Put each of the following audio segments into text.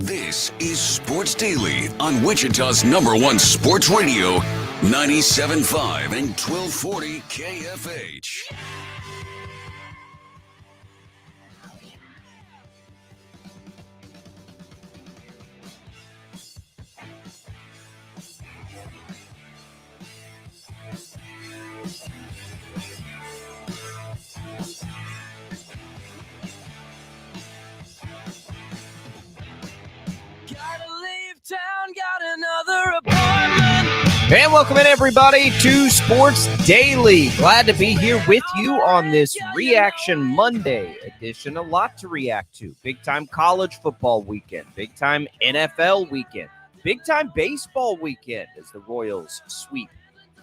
This is Sports Daily on Wichita's #1 sports radio, 97.5 and 1240 KFH. And welcome in, everybody, to Sports Daily. Glad to be here with you on this Reaction Monday edition. A lot to react to. Big-time college football weekend. Big-time NFL weekend. Big-time baseball weekend as the Royals sweep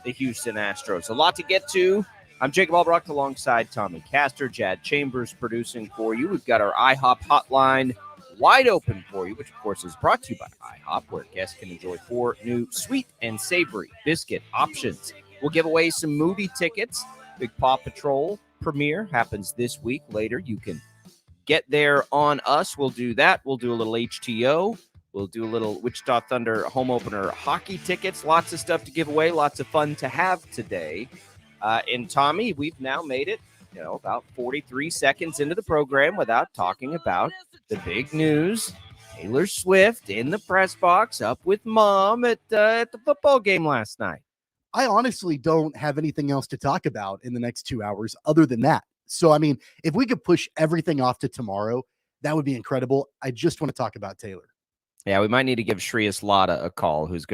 the Houston Astros. A lot to get to. I'm Jacob Albracht alongside Tommy Castor, Jad Chambers producing for you. We've got our IHOP hotline wide open for you, which of course is brought to you by IHOP, where guests can enjoy 4 new sweet and savory biscuit options. We'll give away some movie tickets. Big Paw Patrol premiere happens this week. Later, you can get there on us. We'll do that. We'll do a little HTO. We'll do a little Wichita Thunder home opener hockey tickets. Lots of stuff to give away. Lots of fun to have today. And Tommy, we've now made it, about 43 seconds into the program without talking about the big news. Taylor Swift in the press box up with mom at the football game last night. I honestly don't have anything else to talk about in the next 2 hours other than that. So, I mean, if we could push everything off to tomorrow, that would be incredible. I just want to talk about Taylor. Yeah, we might need to give Shreyas Latta a call, was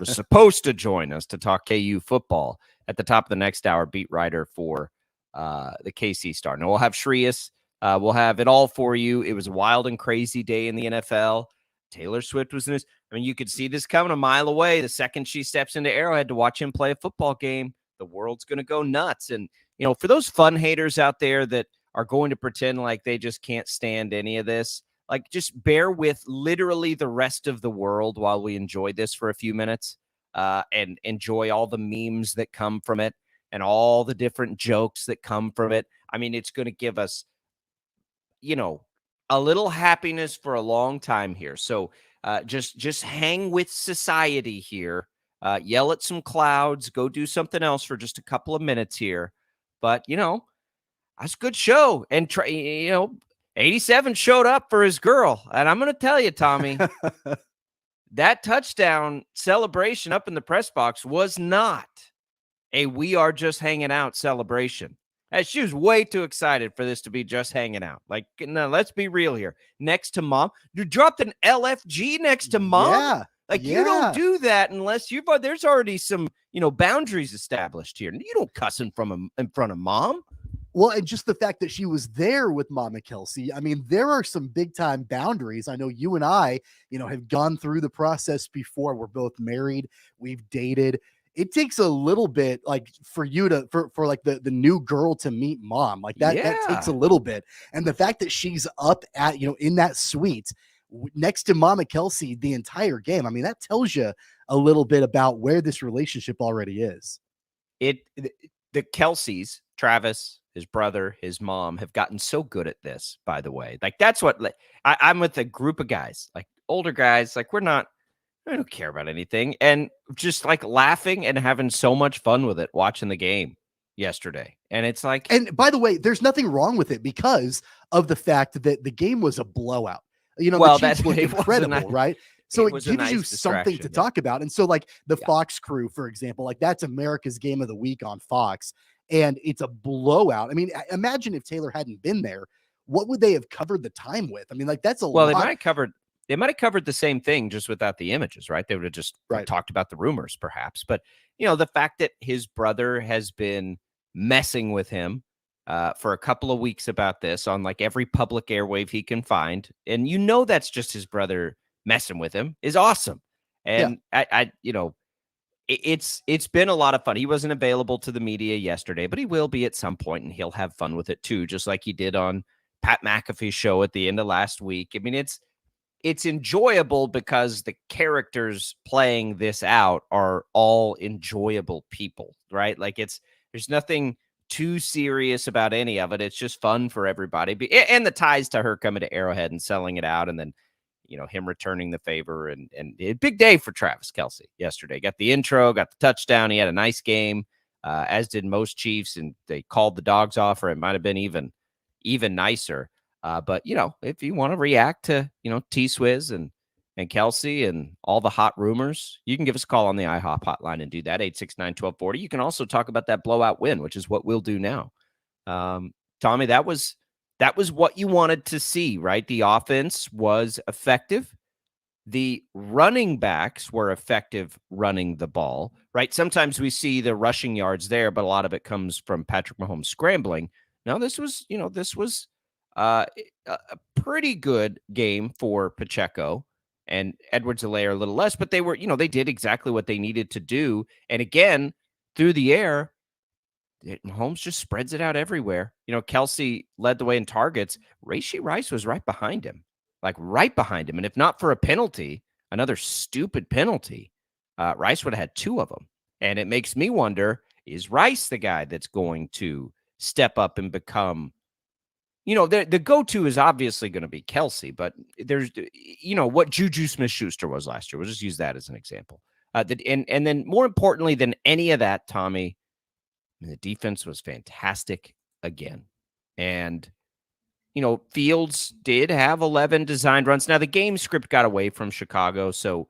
supposed to join us to talk KU football at the top of the next hour, beat writer for the KC Star. Now, we'll have Shreyas. We'll have it all for you. It was a wild and crazy day in the NFL. Taylor Swift was in this. I mean, you could see this coming a mile away. The second she steps into Arrowhead to watch him play a football game, the world's going to go nuts. And, for those fun haters out there that are going to pretend like they just can't stand any of this, like, just bear with literally the rest of the world while we enjoy this for a few minutes and enjoy all the memes that come from it and all the different jokes that come from it. I mean, it's going to give us, a little happiness for a long time here. So just hang with society here. Yell at some clouds. Go do something else for just a couple of minutes here. But, that's a good show. And, 87 showed up for his girl. And I'm going to tell you, Tommy, that touchdown celebration up in the press box was not a we are just hanging out celebration. She was way too excited for this to be just hanging out. Like, no, let's be real here. Next to mom. You dropped an LFG next to mom? Yeah. You don't do that unless there's already some, boundaries established here. You don't cuss in front of mom. Well, and just the fact that she was there with Mama Kelsey. I mean, there are some big time boundaries. I know you and I, have gone through the process before. We're both married. We've dated. It takes a little bit, like, for you to, for like the new girl to meet mom, like that, that takes a little bit. And the fact that she's up at, in that suite next to Mama Kelsey the entire game. I mean, that tells you a little bit about where this relationship already is. The Kelseys, Travis, his brother, his mom, have gotten so good at this, by the way. Like, that's what I'm with a group of guys, like older guys, like I don't care about anything. And just like laughing and having so much fun with it, watching the game yesterday. And it's like, and by the way, there's nothing wrong with it because of the fact that the game was a blowout. The Chiefs looked incredible, right? So it gives you something to talk about. And so, like, the Fox crew, for example, like, that's America's Game of the Week on Fox, and it's a blowout. I mean, imagine if Taylor hadn't been there, what would they have covered the time with? I mean, like, that's a lot. They might have covered the same thing just without the images, right? They would have just talked about the rumors, perhaps. But, the fact that his brother has been messing with him for a couple of weeks about this on, like, every public airwave he can find, and that's just his brother messing with him, is awesome. And it's been a lot of fun. He wasn't available to the media yesterday, but he will be at some point, and he'll have fun with it too, just like he did on Pat McAfee's show at the end of last week. I mean, it's enjoyable because the characters playing this out are all enjoyable people, right? Like, there's nothing too serious about any of it. It's just fun for everybody. And the ties to her coming to Arrowhead and selling it out, and then him returning the favor and a big day for Travis Kelce yesterday. Got the intro, got the touchdown. He had a nice game, as did most Chiefs, and they called the dogs off, or it might have been even nicer. But if you want to react to T-Swizz and Kelce and all the hot rumors, you can give us a call on the IHOP hotline and do that, 869-1240. You can also talk about that blowout win, which is what we'll do now. Tommy, that was what you wanted to see, right? The offense was effective. The running backs were effective running the ball, right? Sometimes we see the rushing yards there, but a lot of it comes from Patrick Mahomes scrambling. No, this was a pretty good game for Pacheco. And Edwards-Helaire a little less, but they were, they did exactly what they needed to do. And again, through the air, Mahomes just spreads it out everywhere. Kelce led the way in targets. Rashee Rice was right behind him. And if not for a penalty, another stupid penalty, Rice would have had 2 of them. And it makes me wonder, is Rice the guy that's going to step up and become, the go-to is obviously going to be Kelce, but there's, what Juju Smith-Schuster was last year. We'll just use that as an example. And then more importantly than any of that, Tommy, the defense was fantastic again. And, Fields did have 11 designed runs. Now, the game script got away from Chicago, so,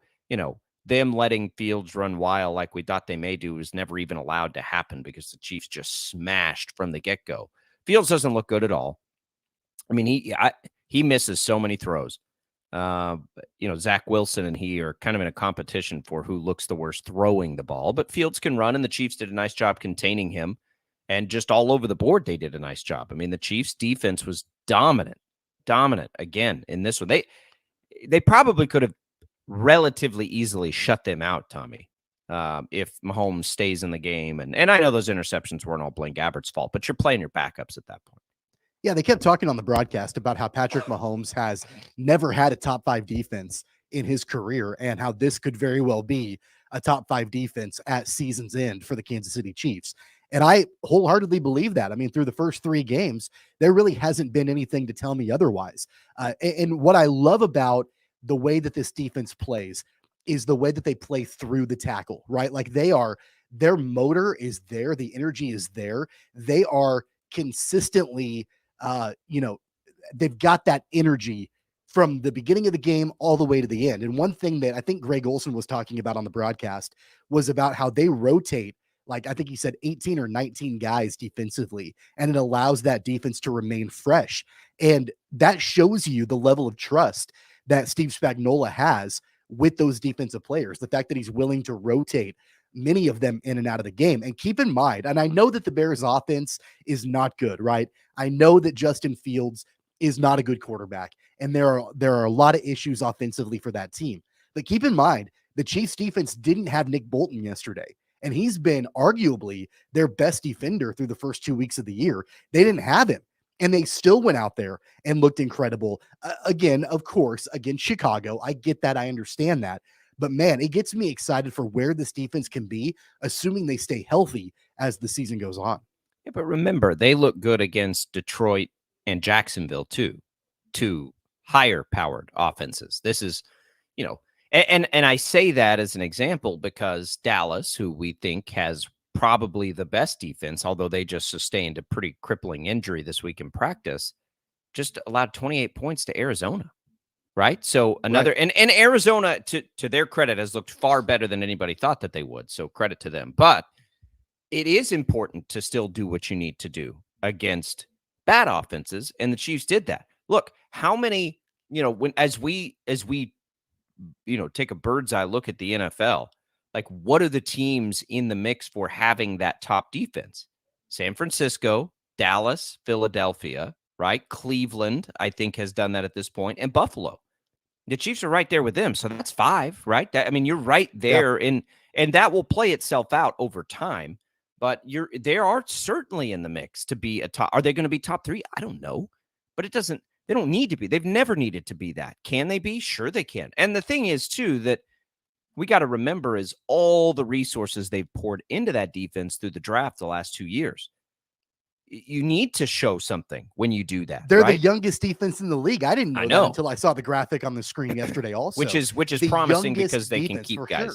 them letting Fields run wild like we thought they may do was never even allowed to happen because the Chiefs just smashed from the get-go. Fields doesn't look good at all. I mean, he misses so many throws. Zach Wilson and he are kind of in a competition for who looks the worst throwing the ball, but Fields can run, and the Chiefs did a nice job containing him, and just all over the board, they did a nice job. I mean, the Chiefs defense was dominant again in this one. They probably could have relatively easily shut them out, Tommy, if Mahomes stays in the game. And I know those interceptions weren't all Blaine Gabbert's fault, but you're playing your backups at that point. Yeah, they kept talking on the broadcast about how Patrick Mahomes has never had a top 5 defense in his career and how this could very well be a top 5 defense at season's end for the Kansas City Chiefs. And I wholeheartedly believe that. I mean, through the first 3 games, there really hasn't been anything to tell me otherwise. And what I love about the way that this defense plays is the way that they play through the tackle, right? Like their motor is there. The energy is there. They are consistently they've got that energy from the beginning of the game all the way to the end. And one thing that I think Greg Olsen was talking about on the broadcast was about how they rotate, like I think he said 18 or 19 guys defensively, and it allows that defense to remain fresh. And that shows you the level of trust that Steve Spagnuolo has with those defensive players. The fact that he's willing to rotate many of them in and out of the game. And keep in mind, and I know that the Bears offense is not good, right? I know that Justin Fields is not a good quarterback, and there are a lot of issues offensively for that team. But keep in mind, the Chiefs defense didn't have Nick Bolton yesterday, and he's been arguably their best defender through the first 2 weeks of the year. They didn't have him, and they still went out there and looked incredible. Again, of course, against Chicago. I get that. I understand that. But man, it gets me excited for where this defense can be, assuming they stay healthy as the season goes on. Yeah, but remember, they look good against Detroit and Jacksonville too, 2 higher-powered offenses. This is, and I say that as an example because Dallas, who we think has probably the best defense, although they just sustained a pretty crippling injury this week in practice, just allowed 28 points to Arizona. Right. So another right. And Arizona, to their credit, has looked far better than anybody thought that they would. So credit to them. But it is important to still do what you need to do against bad offenses. And the Chiefs did that. Look, how many, as we take a bird's eye look at the NFL, like what are the teams in the mix for having that top defense? San Francisco, Dallas, Philadelphia, right? Cleveland, I think, has done that at this point, and Buffalo. The Chiefs are right there with them. So that's 5, right? You're right there. Yeah. And that will play itself out over time, but they are certainly in the mix to be a top. Are they going to be top 3? I don't know, but they don't need to be. They've never needed to be that. Can they be? Sure they can. And the thing is too, that we got to remember is all the resources they've poured into that defense through the draft the last 2 years. you need to show something when you do that. They're right? the youngest defense in the league. I didn't know, I know. that until I saw the graphic on the screen yesterday also. which is the promising youngest because they can defense, keep for guys. sure.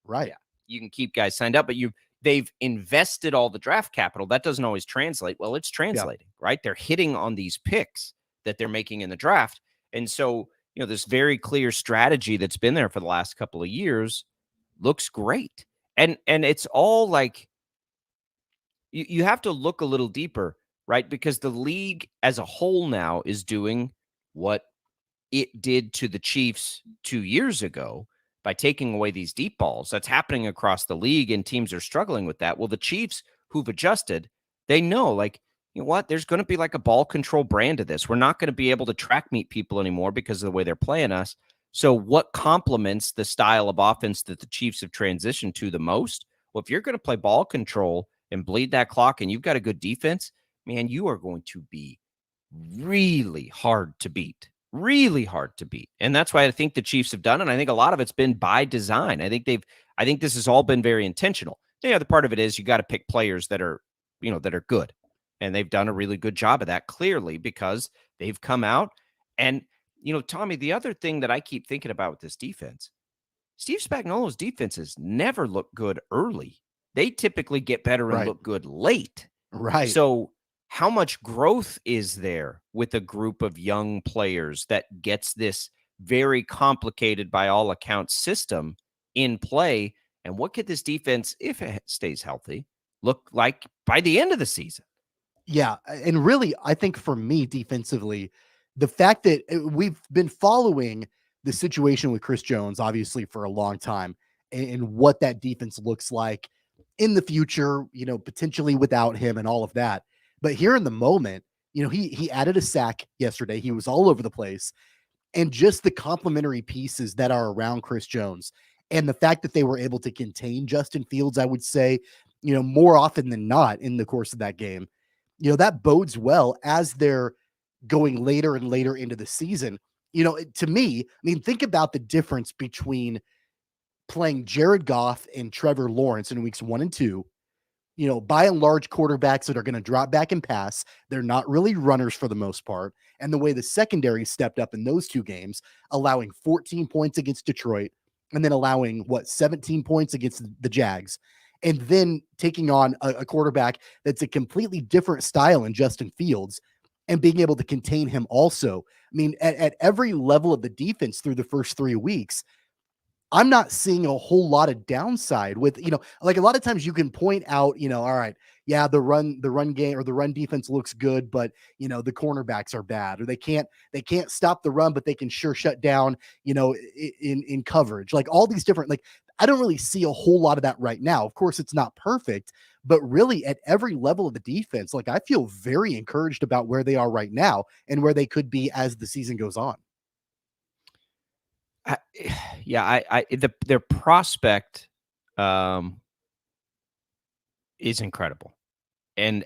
Right. Yeah, you can keep guys signed up, but they've invested all the draft capital. That doesn't always translate. Well, it's translating, right? They're hitting on these picks that they're making in the draft. And so, this very clear strategy that's been there for the last couple of years looks great. And it's all like, you have to look a little deeper, right? Because the league as a whole now is doing what it did to the Chiefs 2 years ago by taking away these deep balls. That's happening across the league, and teams are struggling with that. Well, the Chiefs, who've adjusted, they know, like, you know what? There's going to be like a ball control brand of this. We're not going to be able to track meet people anymore because of the way they're playing us. So what complements the style of offense that the Chiefs have transitioned to the most? Well, if you're going to play ball control and bleed that clock and you've got a good defense, man, you are going to be really hard to beat. Really hard to beat. And that's why I think the Chiefs have done it. And I think a lot of it's been by design. I think this has all been very intentional. The other part of it is you got to pick players that are, that are good. And they've done a really good job of that, clearly, because they've come out. And, Tommy, the other thing that I keep thinking about with this defense, Steve Spagnuolo's defenses never look good early. They typically get better and look good late. Right. So how much growth is there with a group of young players that gets this very complicated, by all accounts, system in play? And what could this defense, if it stays healthy, look like by the end of the season? Yeah. And really, I think for me, defensively, the fact that we've been following the situation with Chris Jones, obviously, for a long time, and what that defense looks like in the future, potentially without him and all of that. But here in the moment, he added a sack yesterday. He was all over the place. And just the complementary pieces that are around Chris Jones and the fact that they were able to contain Justin Fields, I would say, more often than not in the course of that game, that bodes well as they're going later and later into the season. To me, I mean, think about the difference between playing Jared Goff and Trevor Lawrence in weeks 1 and 2. By and large, quarterbacks that are going to drop back and pass. They're not really runners for the most part. And the way the secondary stepped up in those two games, allowing 14 points against Detroit and then allowing 17 points against the Jags, and then taking on a quarterback that's a completely different style in Justin Fields and being able to contain him also. I mean, at every level of the defense through the first 3 weeks, I'm not seeing a whole lot of downside with, like a lot of times you can point out, all right, yeah, the run game or the run defense looks good, but the cornerbacks are bad, or they can't stop the run, but they can sure shut down, in coverage, like all these different, like, I don't really see a whole lot of that right now. Of course, it's not perfect, but really at every level of the defense, like I feel very encouraged about where they are right now and where they could be as the season goes on. Their prospect is incredible, and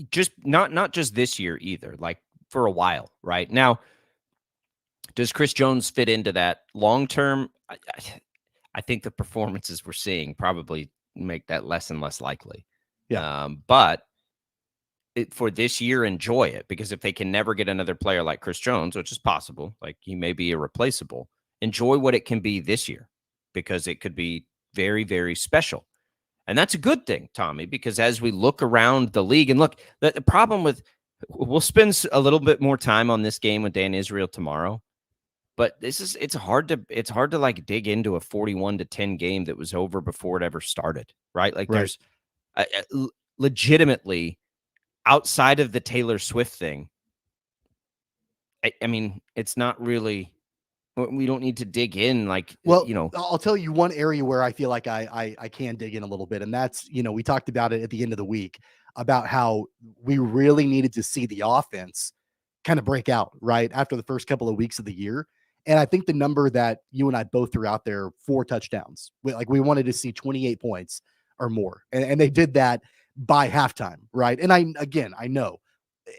just not just this year either. Like for a while, right now, does Chris Jones fit into that long term? I think the performances we're seeing probably make that less and less likely. Yeah, but for this year, enjoy it, because if they can never get another player like Chris Jones, which is possible, like he may be irreplaceable, enjoy what it can be this year, because it could be very, very special. And that's a good thing, Tommy, because as we look around the league, and look, the problem with, we'll spend a little bit more time on this game with Dan Israel tomorrow, but it's hard to like dig into a 41-10 game that was over before it ever started, right? Like there's legitimately, outside of the Taylor Swift thing, I mean, it's not really, we don't need to dig in. Like, well, I'll tell you one area where I feel like I can dig in a little bit. And that's, we talked about it at the end of the week about how we really needed to see the offense kind of break out right after the first couple of weeks of the year. And I think the number that you and I both threw out there, 4 touchdowns, we wanted to see 28 points or more. And they did that by halftime, right? And I know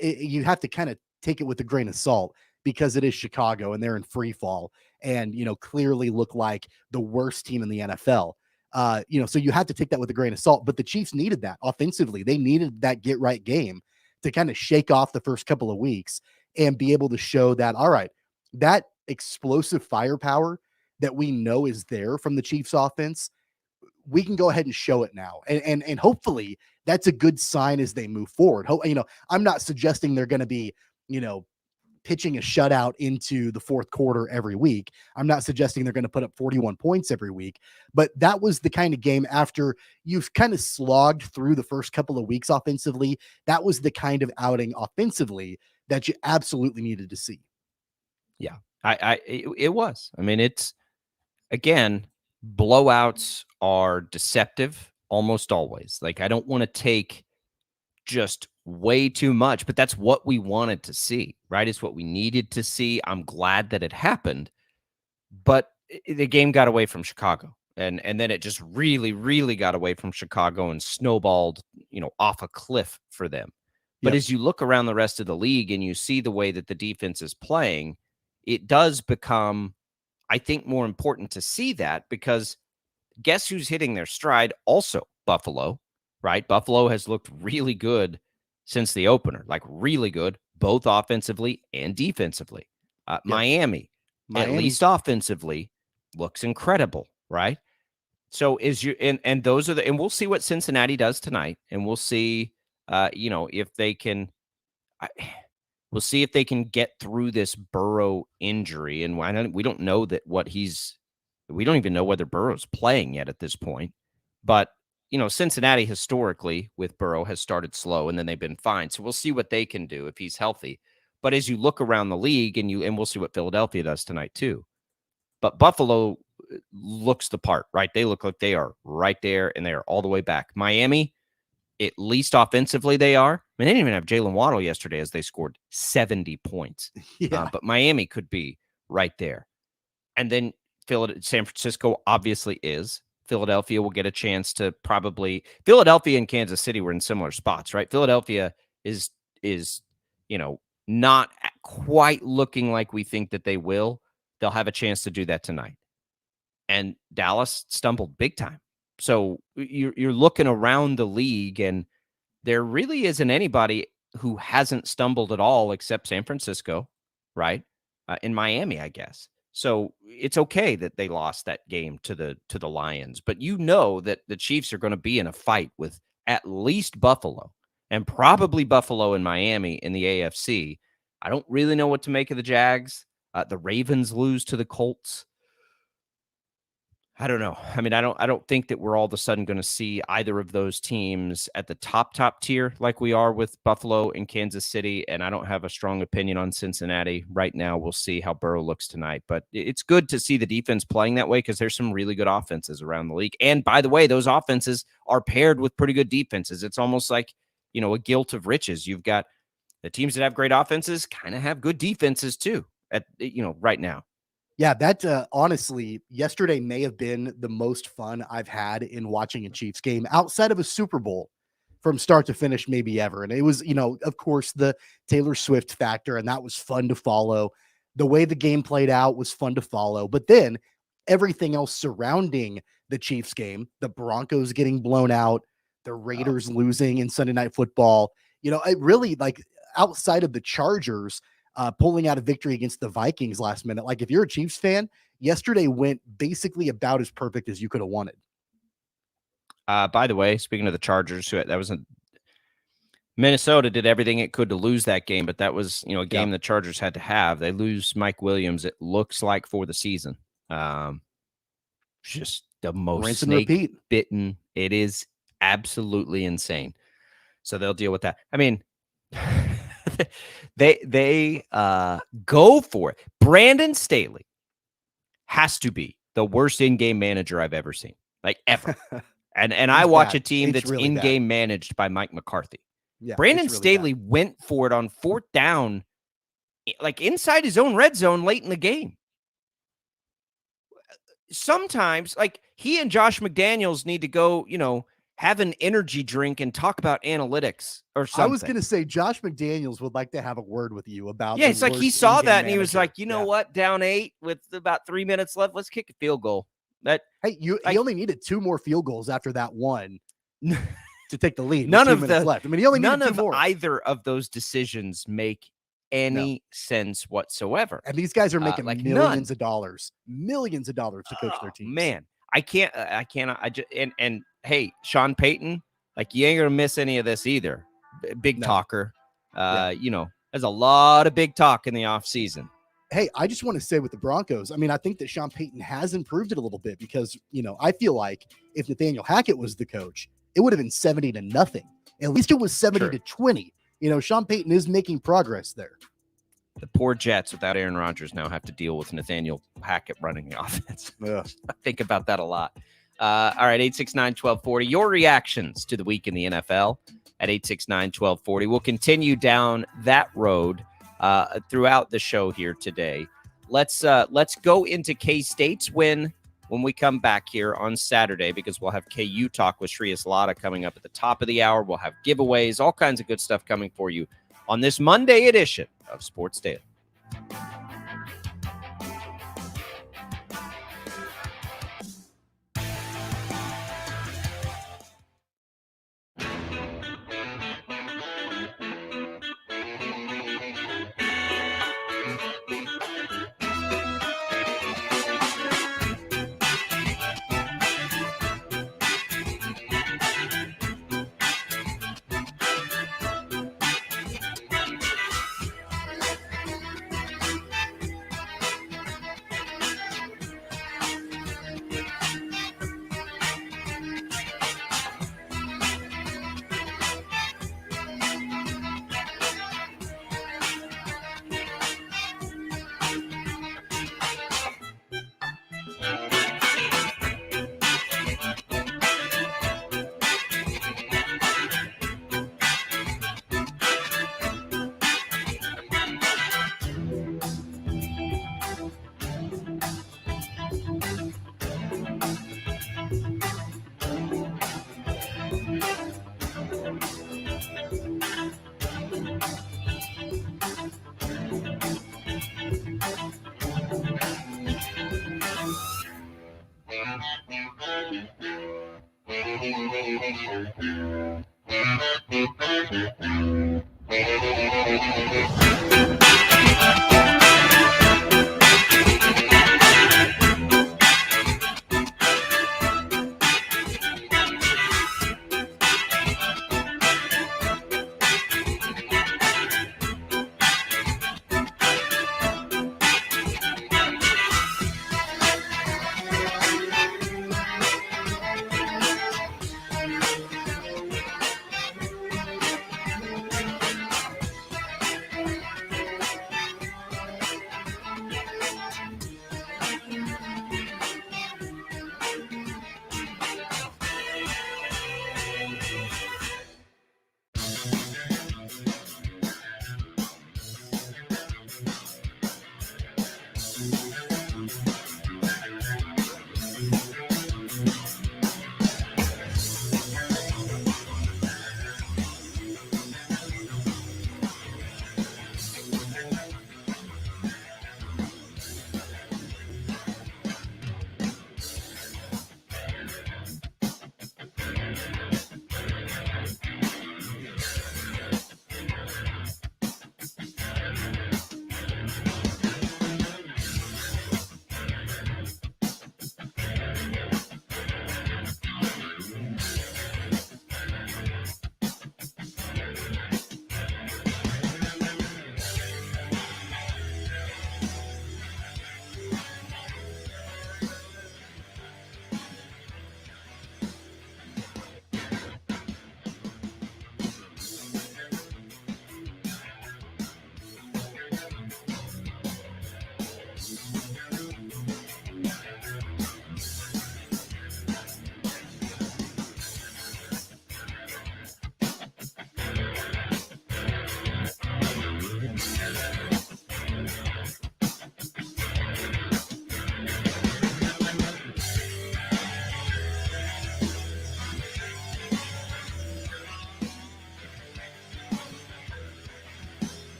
you have to kind of take it with a grain of salt because it is Chicago and they're in free fall and, clearly look like the worst team in the NFL. So you have to take that with a grain of salt. But the Chiefs needed that offensively. They needed that get right game to kind of shake off the first couple of weeks and be able to show that, all right, that explosive firepower that we know is there from the Chiefs offense, we can go ahead and show it now. And hopefully that's a good sign as they move forward. I'm not suggesting they're going to be, pitching a shutout into the fourth quarter every week. I'm not suggesting they're going to put up 41 points every week, but that was the kind of game after you've kind of slogged through the first couple of weeks offensively. That was the kind of outing offensively that you absolutely needed to see. Yeah, it was. I mean, it's, again, blowouts are deceptive almost always. Like, I don't want to take just way too much, but that's what we wanted to see, right? It's what we needed to see. I'm glad that it happened, but the game got away from Chicago, and then it just really, really got away from Chicago and snowballed, off a cliff for them. But as you look around the rest of the league and you see the way that the defense is playing, it does become, I think, more important to see that, because guess who's hitting their stride? Also Buffalo, right? Buffalo has looked really good since the opener, like really good, both offensively and defensively. Miami, at least offensively, looks incredible, right? So and those are and we'll see what Cincinnati does tonight, and we'll see, if they can. We'll see if they can get through this Burrow injury, and we don't know that we don't even know whether Burrow's playing yet at this point. But Cincinnati historically with Burrow has started slow, and then they've been fine. So we'll see what they can do if he's healthy. But as you look around the league, and we'll see what Philadelphia does tonight too. But Buffalo looks the part, right? They look like they are right there, and they are all the way back. Miami, at least offensively, they are. I mean, they didn't even have Jalen Waddle yesterday as they scored 70 points. But Miami could be right there. And then San Francisco obviously is. Philadelphia will get a chance to probably. Philadelphia and Kansas City were in similar spots, right? Philadelphia is not quite looking like we think that they will. They'll have a chance to do that tonight. And Dallas stumbled big time. So you're looking around the league, and there really isn't anybody who hasn't stumbled at all except San Francisco, right? In Miami, I guess. So it's okay that they lost that game to the Lions, but that the Chiefs are going to be in a fight with at least Buffalo, and probably Buffalo and Miami in the AFC. I don't really know what to make of the Jags. The Ravens lose to the Colts. I don't know. I mean, I don't think that we're all of a sudden going to see either of those teams at the top tier like we are with Buffalo and Kansas City, and I don't have a strong opinion on Cincinnati right now. We'll see how Burrow looks tonight, but it's good to see the defense playing that way, because there's some really good offenses around the league. And by the way, those offenses are paired with pretty good defenses. It's almost like, a guilt of riches. You've got the teams that have great offenses kind of have good defenses too right now. Yeah, that honestly, yesterday may have been the most fun I've had in watching a Chiefs game outside of a Super Bowl from start to finish, maybe ever. And it was, of course, the Taylor Swift factor, and that was fun to follow. The way the game played out was fun to follow. But then everything else surrounding the Chiefs game, the Broncos getting blown out, the Raiders losing in Sunday Night Football, it really, like, outside of the Chargers pulling out a victory against the Vikings last minute. Like, if you're a Chiefs fan, yesterday went basically about as perfect as you could have wanted. By the way, speaking of the Chargers, Minnesota did everything it could to lose that game, but that was, a game the Chargers had to have. They lose Mike Williams, it looks like, for the season. Just the most snake-bitten. It is absolutely insane. So they'll deal with that. I mean, they go for it. Brandon Staley has to be the worst in-game manager I've ever seen, like ever. And I watch a team that's really in-game managed by Mike McCarthy. Yeah, Brandon really Staley went for it on fourth down, like inside his own red zone late in the game. Sometimes, like, he and Josh McDaniels need to go, have an energy drink and talk about analytics or something. I was going to say Josh McDaniels would like to have a word with you about. Yeah, it's like he saw that and he was like, what? Down 8 with about 3 minutes left. Let's kick a field goal. That He only needed 2 more field goals after that one to take the lead. None with 2 of minutes the left. I mean, he only none needed 2 of more. either of those decisions make any sense whatsoever. And these guys are making like millions of dollars to coach their teams. Man, I cannot. I just and hey, Sean Payton, like you ain't gonna miss any of this either. Big talker. You know, there's a lot of big talk in the offseason. Hey, I just want to say with the Broncos, I mean, I think that Sean Payton has improved it a little bit because, you know, I feel like if Nathaniel Hackett was the coach, it would have been 70-0. At least it was 70-20. You know, Sean Payton is making progress there. The poor Jets without Aaron Rodgers now have to deal with Nathaniel Hackett running the offense. I think about that a lot. All right, 869-1240. Your reactions to the week in the NFL at 869-1240. We'll continue down that road throughout the show here today. Let's go into K-State's win when we come back here on Saturday, because we'll have KU talk with Shreyas Laddha coming up at the top of the hour. We'll have giveaways, all kinds of good stuff coming for you on this Monday edition of Sports Daily.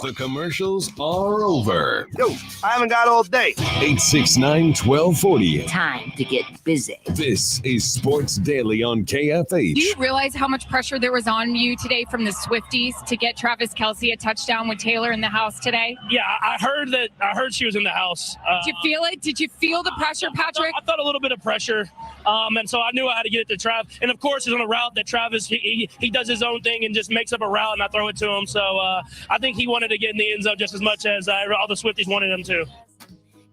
The commercials are over. Yo, I haven't got all day. 869-1240. Time to get busy. This is Sports Daily on KFH. Do you realize how much pressure there was on you today from the Swifties to get Travis Kelce a touchdown with Taylor in the house today? Yeah, I heard that. I heard she was in the house. Did you feel it? Did you feel the pressure, Patrick? I thought a little bit of pressure, and so I knew I had to get it to Trav. And of course, it's on a route that Travis he does his own thing and just makes up a route, and I throw it to him. So I think he wanted to get in the end zone just as much as all the Swifties wanted him to.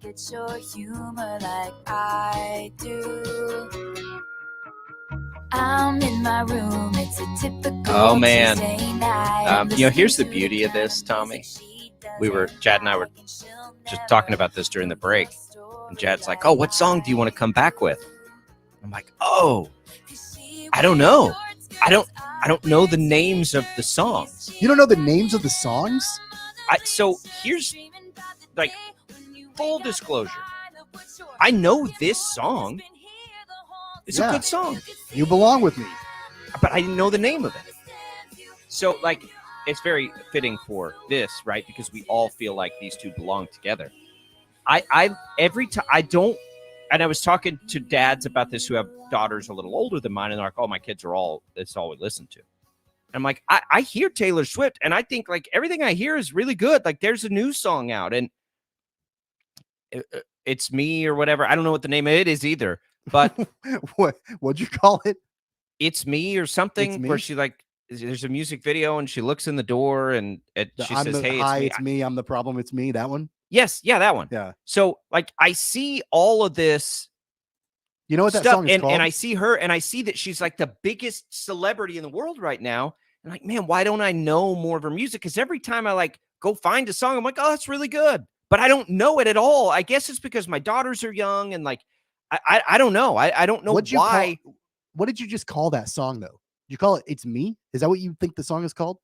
Get your humor like I do. I'm in my room. It's a typical Oh, man. Tuesday night. Here's the beauty of this, Tommy. Chad and I were just talking about this during the break. And Chad's like, oh, what song do you want to come back with? I'm like, oh, I don't know. I don't know the names of the songs. You don't know the names of the songs? So here's like full disclosure. I know this song. It's a good song. You Belong With Me. But I didn't know the name of it. So like it's very fitting for this, right? Because we all feel like these two belong together. Every time I don't, and I was talking to dads about this who have daughters a little older than mine, and they're like, oh, my kids are that's all we listen to. And I'm like, I hear Taylor Swift, and I think like everything I hear is really good. Like there's a new song out, and It's Me or whatever. I don't know what the name of it is either, but what'd you call it? It's Me or something where she like, there's a music video and she looks in the door and she says, hey, it's me. I'm the problem. It's me. That one. Yes. Yeah. That one. Yeah. So like, I see all of this. You know what that stuff, song is called? And I see her and I see that she's like the biggest celebrity in the world right now. And like, man, why don't I know more of her music? Because every time I like go find a song, I'm like, oh, that's really good. But I don't know it at all. I guess it's because my daughters are young and like, I don't know. I don't know why. What did you just call that song though? You call it It's Me? Is that what you think the song is called?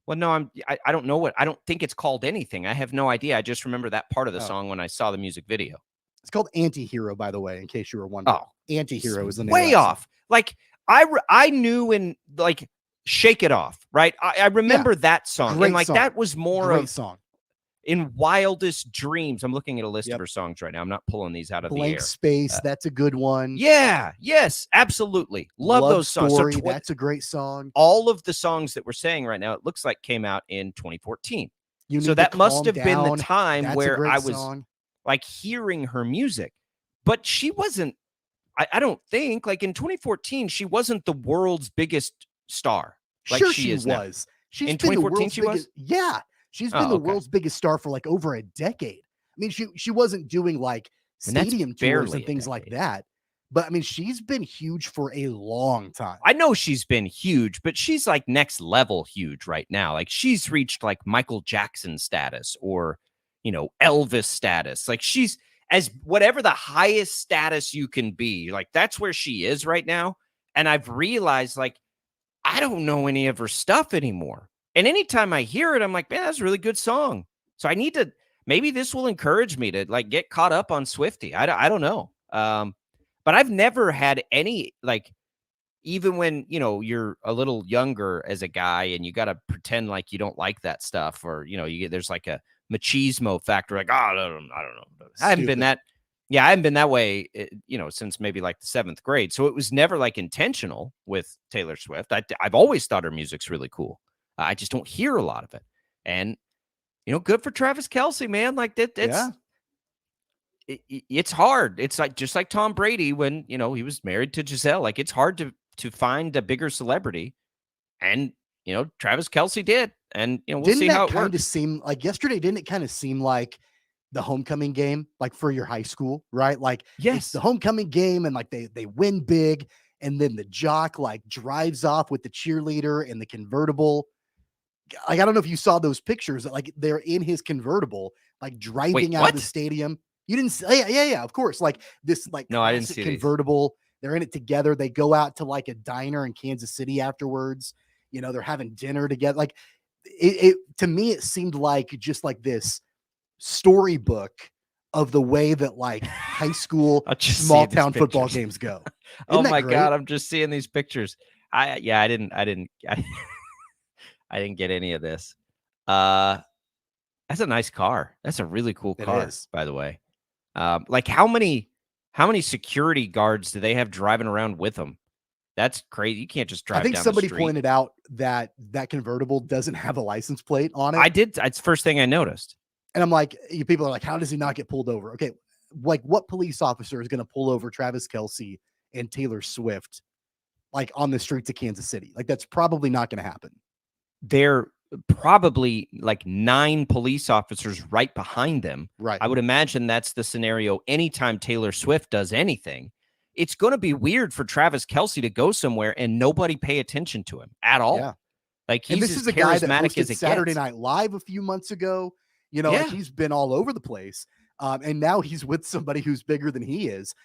Well, no, I don't know I don't think it's called anything. I have no idea. I just remember that part of the song when I saw the music video. It's called Anti-Hero, by the way, in case you were wondering. Oh, Anti-Hero is the name. Way off. Like I knew in like Shake It Off, right? I remember that song. Great and like song. that was more Great of song. In Wildest Dreams. I'm looking at a list of her songs right now. I'm not pulling these out of the air. Blank Space, that's a good one. Yeah, yes, absolutely. Love those songs. Story, that's a great song. All of the songs that we're saying right now, it looks like came out in 2014. So that must have been the time where I was like hearing her music. But she wasn't, I don't think, like in 2014, she wasn't the world's biggest star. Like sure she is was. Now. In 2014, she was? Yeah. She's been the world's biggest star for like over a decade. I mean, she wasn't doing like stadium tours and things like that. But I mean, she's been huge for a long time. I know she's been huge, but she's like next level huge right now. Like she's reached like Michael Jackson status or, Elvis status. Like she's as whatever the highest status you can be. Like that's where she is right now. And I've realized like, I don't know any of her stuff anymore. And anytime I hear it, I'm like, man, that's a really good song. So I need to, maybe this will encourage me to like get caught up on Swiftie. I don't know. But I've never had any, like, even when, you're a little younger as a guy and you got to pretend like you don't like that stuff or, there's like a machismo factor. Like, I don't know. I haven't been that way, since maybe like the 7th grade. So it was never like intentional with Taylor Swift. I've always thought her music's really cool. I just don't hear a lot of it. And, good for Travis Kelce, man. Like it's hard. It's like, just like Tom Brady when, he was married to Giselle. Like it's hard to find a bigger celebrity. And, Travis Kelce did. And, we'll see how it works. Seem like yesterday, didn't it kind of seem like the homecoming game, like for your high school, right? Like it's the homecoming game and like they win big. And then the jock like drives off with the cheerleader in the convertible. Like, I don't know if you saw those pictures, like they're in his convertible, like driving out of the stadium. You didn't say, yeah, of course. Like this, like, no, I didn't see convertible. They're in it together. They go out to like a diner in Kansas City afterwards. They're having dinner together. Like it to me, it seemed like just like this storybook of the way that like high school small town football games go. Oh my God. I'm just seeing these pictures. I didn't get any of this. That's a nice car. That's a really cool It car, is. by the way. Like how many security guards do they have driving around with them? That's crazy. You can't just I drive think down the somebody street. pointed out that that convertible doesn't have a license plate on it. I did. It's the first thing I noticed. And I'm like, people are like, how does he not get pulled over? Okay, like what police officer is going to pull over Travis Kelce and Taylor Swift like on the streets of Kansas City? Like that's probably not going to happen. There probably like 9 police officers right behind them. Right. I would imagine that's the scenario anytime Taylor Swift does anything. It's going to be weird for Travis Kelce to go somewhere and nobody pay attention to him at all. Yeah. Like And he's this as is a guy that charismatic as hosted it Saturday gets. Night Live a few months ago. You know, like Yeah. he's been all over the place. And now he's with somebody who's bigger than he is.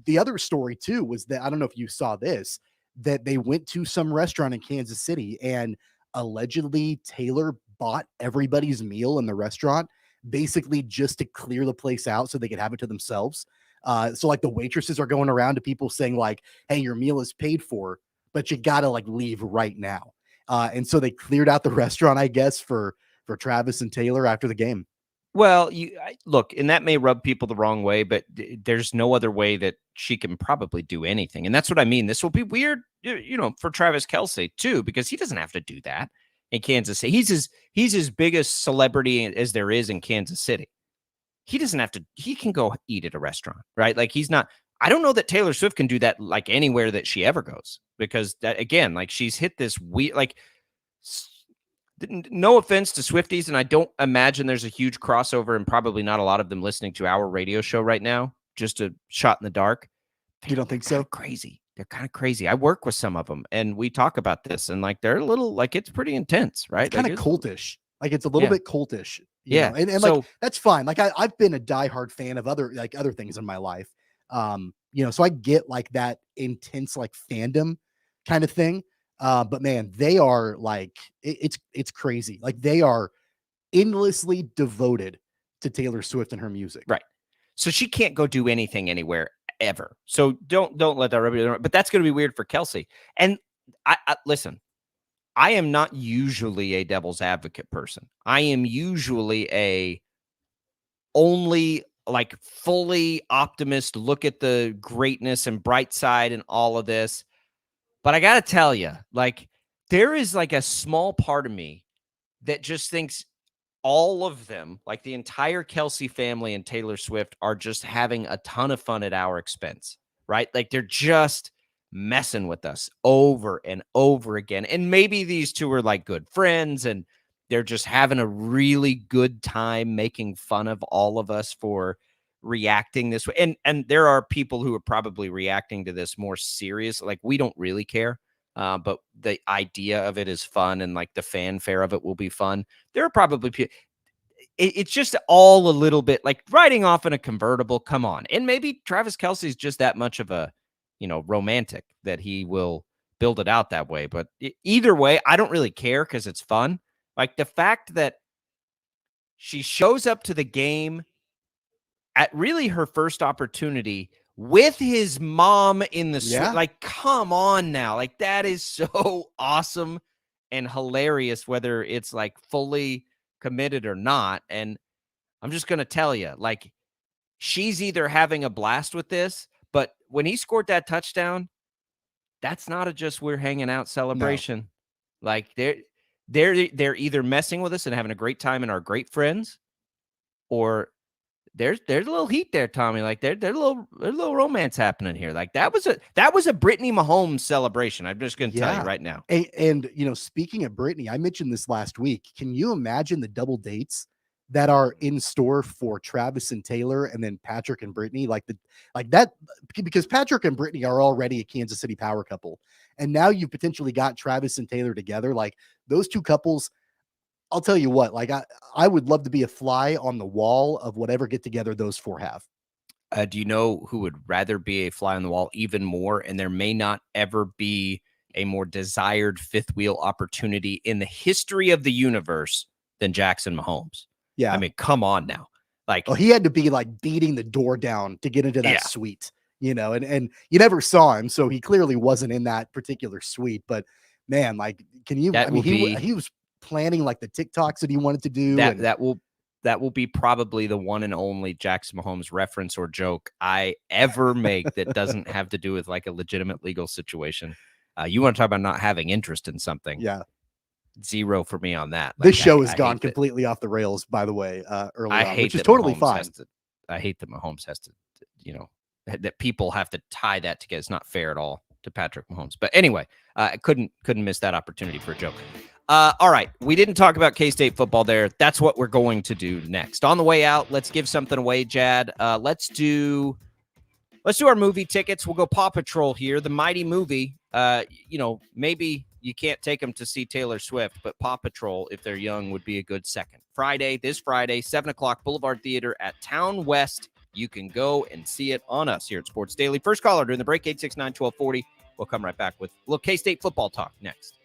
The other story too was that, I don't know if you saw this, that they went to some restaurant in Kansas City and allegedly Taylor bought everybody's meal in the restaurant basically just to clear the place out so they could have it to themselves. So like the waitresses are going around to people saying like, hey, your meal is paid for, but you gotta like leave right now. And so they cleared out the restaurant, I guess, for Travis and Taylor after the game. Well, look, and that may rub people the wrong way, but there's no other way that she can probably do anything. And that's what I mean. This will be weird, for Travis Kelce too, because he doesn't have to do that in Kansas City. He's his biggest celebrity as there is in Kansas City. He doesn't have to, he can go eat at a restaurant, right? Like he's not, I don't know that Taylor Swift can do that like anywhere that she ever goes, because that, again, like she's hit this weird, like, no offense to Swifties, and I don't imagine there's a huge crossover and probably not a lot of them listening to our radio show right now, just a shot in the dark. You don't think so? Crazy. They're kind of crazy. I work with some of them and we talk about this and like, they're a little, like, it's pretty intense, right? It's kind like, of cultish. Like it's a little bit cultish. You know? And so, like, that's fine. Like I've been a diehard fan of other things in my life. So I get like that intense, like fandom kind of thing. But man, they are like, it's crazy. Like they are endlessly devoted to Taylor Swift and her music. Right. So she can't go do anything anywhere ever. So don't let that rub you the wrong. But that's going to be weird for Kelce. And I listen, I am not usually a devil's advocate person. I am usually a only like fully optimist, look at the greatness and bright side and all of this. But I got to tell you, like, there is like a small part of me that just thinks all of them, like the entire Kelce family and Taylor Swift, are just having a ton of fun at our expense, right? Like they're just messing with us over and over again. And maybe these two are like good friends and they're just having a really good time making fun of all of us for reacting this way. And there are people who are probably reacting to this more serious. Like we don't really care. But the idea of it is fun and like the fanfare of it will be fun. There are probably people. It's just all a little bit like riding off in a convertible. Come on. And maybe Travis Kelce's just that much of a, romantic that he will build it out that way. But either way, I don't really care because it's fun. Like the fact that she shows up to the game at really her first opportunity with his mom in the suite. Like, come on now. Like, that is so awesome and hilarious, whether it's like fully committed or not. And I'm just going to tell you, like, she's either having a blast with this, but when he scored that touchdown, that's not a just we're hanging out celebration. No. Like, they're either messing with us and having a great time and are great friends, or there's a little heat there, Tommy. Like there's a little romance happening here. Like that was a Brittany Mahomes celebration. I'm just going to tell you right now. And speaking of Brittany, I mentioned this last week. Can you imagine the double dates that are in store for Travis and Taylor, and then Patrick and Brittany? Like that, because Patrick and Brittany are already a Kansas City power couple, and now you potentially got Travis and Taylor together. Like those two couples. I'll tell you what, like I would love to be a fly on the wall of whatever get together those four have. Do you know who would rather be a fly on the wall even more? And there may not ever be a more desired fifth wheel opportunity in the history of the universe than Jackson Mahomes. Yeah. I mean, come on now. Like, he had to be like beating the door down to get into that suite, and you never saw him. So he clearly wasn't in that particular suite, but man, like, can you, he was planning like the TikToks that he wanted to do. That will that will be probably the one and only Jackson Mahomes reference or joke I ever make that doesn't have to do with like a legitimate legal situation. You want to talk about not having interest in something? Yeah. 0 for me on that. This Like, show has I gone hate that- completely off the rails, by the way, early I on, hate which is that totally Mahomes fine. has to. I hate that Mahomes has to, that people have to tie that together. It's not fair at all to Patrick Mahomes. But anyway, I couldn't miss that opportunity for a joke. All right, we didn't talk about K-State football there. That's what we're going to do next. On the way out, let's give something away, Jad. Let's do our movie tickets. We'll go Paw Patrol here, the mighty movie. Maybe you can't take them to see Taylor Swift, but Paw Patrol, if they're young, would be a good second. This Friday, 7 o'clock, Boulevard Theater at Town West. You can go and see it on us here at Sports Daily. First caller during the break, 869-1240. We'll come right back with a little K-State football talk next.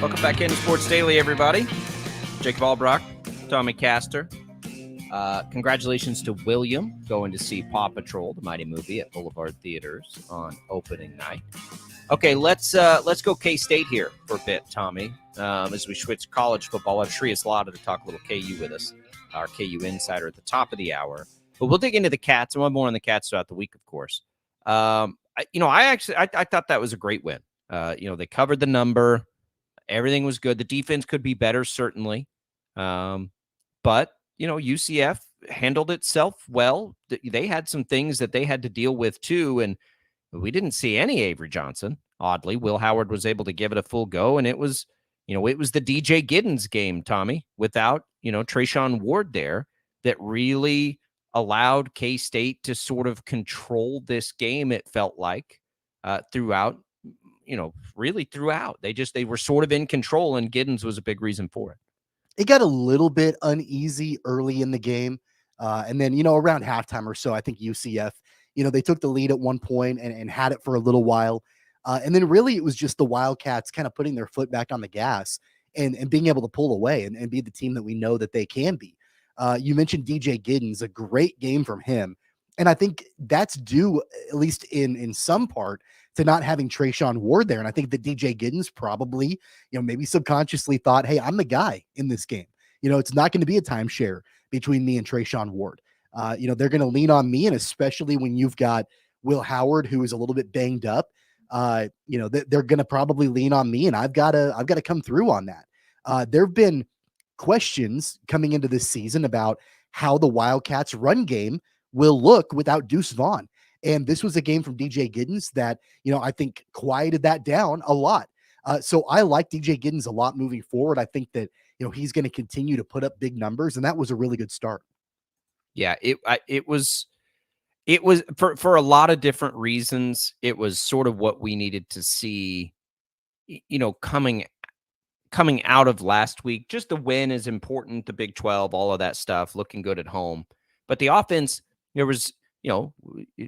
Welcome back into Sports Daily, everybody. Jacob Albracht, Tommy Castor. Congratulations to William going to see Paw Patrol, the mighty movie, at Boulevard Theaters on opening night. Okay, let's go K-State here for a bit, Tommy. As we switch college football, we'll have Shreya Slaughter to talk a little KU with us, our KU insider at the top of the hour. But we'll dig into the Cats, and we'll have more on the Cats throughout the week, of course. I thought that was a great win. They covered the number. Everything was good. The defense could be better, certainly. But, UCF handled itself well. They had some things that they had to deal with, too. And we didn't see any Avery Johnson. Oddly, Will Howard was able to give it a full go. And it was the DJ Giddens game, Tommy, without, Trayshawn Ward there, that really allowed K-State to sort of control this game, it felt like, throughout. Really throughout. They were sort of in control, and Giddens was a big reason for it. It got a little bit uneasy early in the game. And then, around halftime or so, I think UCF, they took the lead at one point and had it for a little while. And then really it was just the Wildcats kind of putting their foot back on the gas and being able to pull away and be the team that we know that they can be. You mentioned DJ Giddens, a great game from him. And I think that's due, at least in some part, to not having Trayshawn Ward there. And I think that DJ Giddens probably, maybe subconsciously thought, hey, I'm the guy in this game. It's not going to be a timeshare between me and Trayshawn Ward. They're going to lean on me. And especially when you've got Will Howard, who is a little bit banged up, they're going to probably lean on me. And I've got to come through on that. There've been questions coming into this season about how the Wildcats run game will look without Deuce Vaughn. And this was a game from DJ Giddens that, I think quieted that down a lot. So I like DJ Giddens a lot moving forward. I think that, he's going to continue to put up big numbers, and that was a really good start. Yeah, it was for a lot of different reasons. It was sort of what we needed to see, coming out of last week. Just the win is important, the Big 12, all of that stuff, looking good at home. But the offense, there was,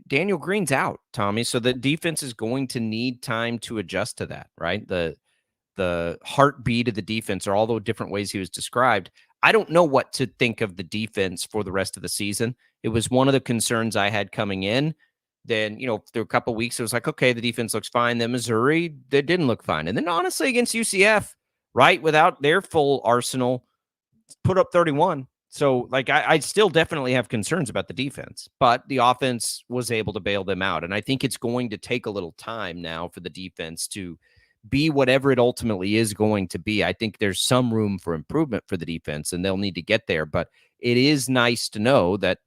Daniel Green's out, Tommy. So the defense is going to need time to adjust to that, right? The heartbeat of the defense, or all the different ways he was described. I don't know what to think of the defense for the rest of the season. It was one of the concerns I had coming in. Then, through a couple of weeks, it was like, okay, the defense looks fine. Then Missouri, they didn't look fine. And then honestly, against UCF, right, without their full arsenal, put up 31. So, I still definitely have concerns about the defense, but the offense was able to bail them out. And I think it's going to take a little time now for the defense to be whatever it ultimately is going to be. I think there's some room for improvement for the defense, and they'll need to get there. But it is nice to know that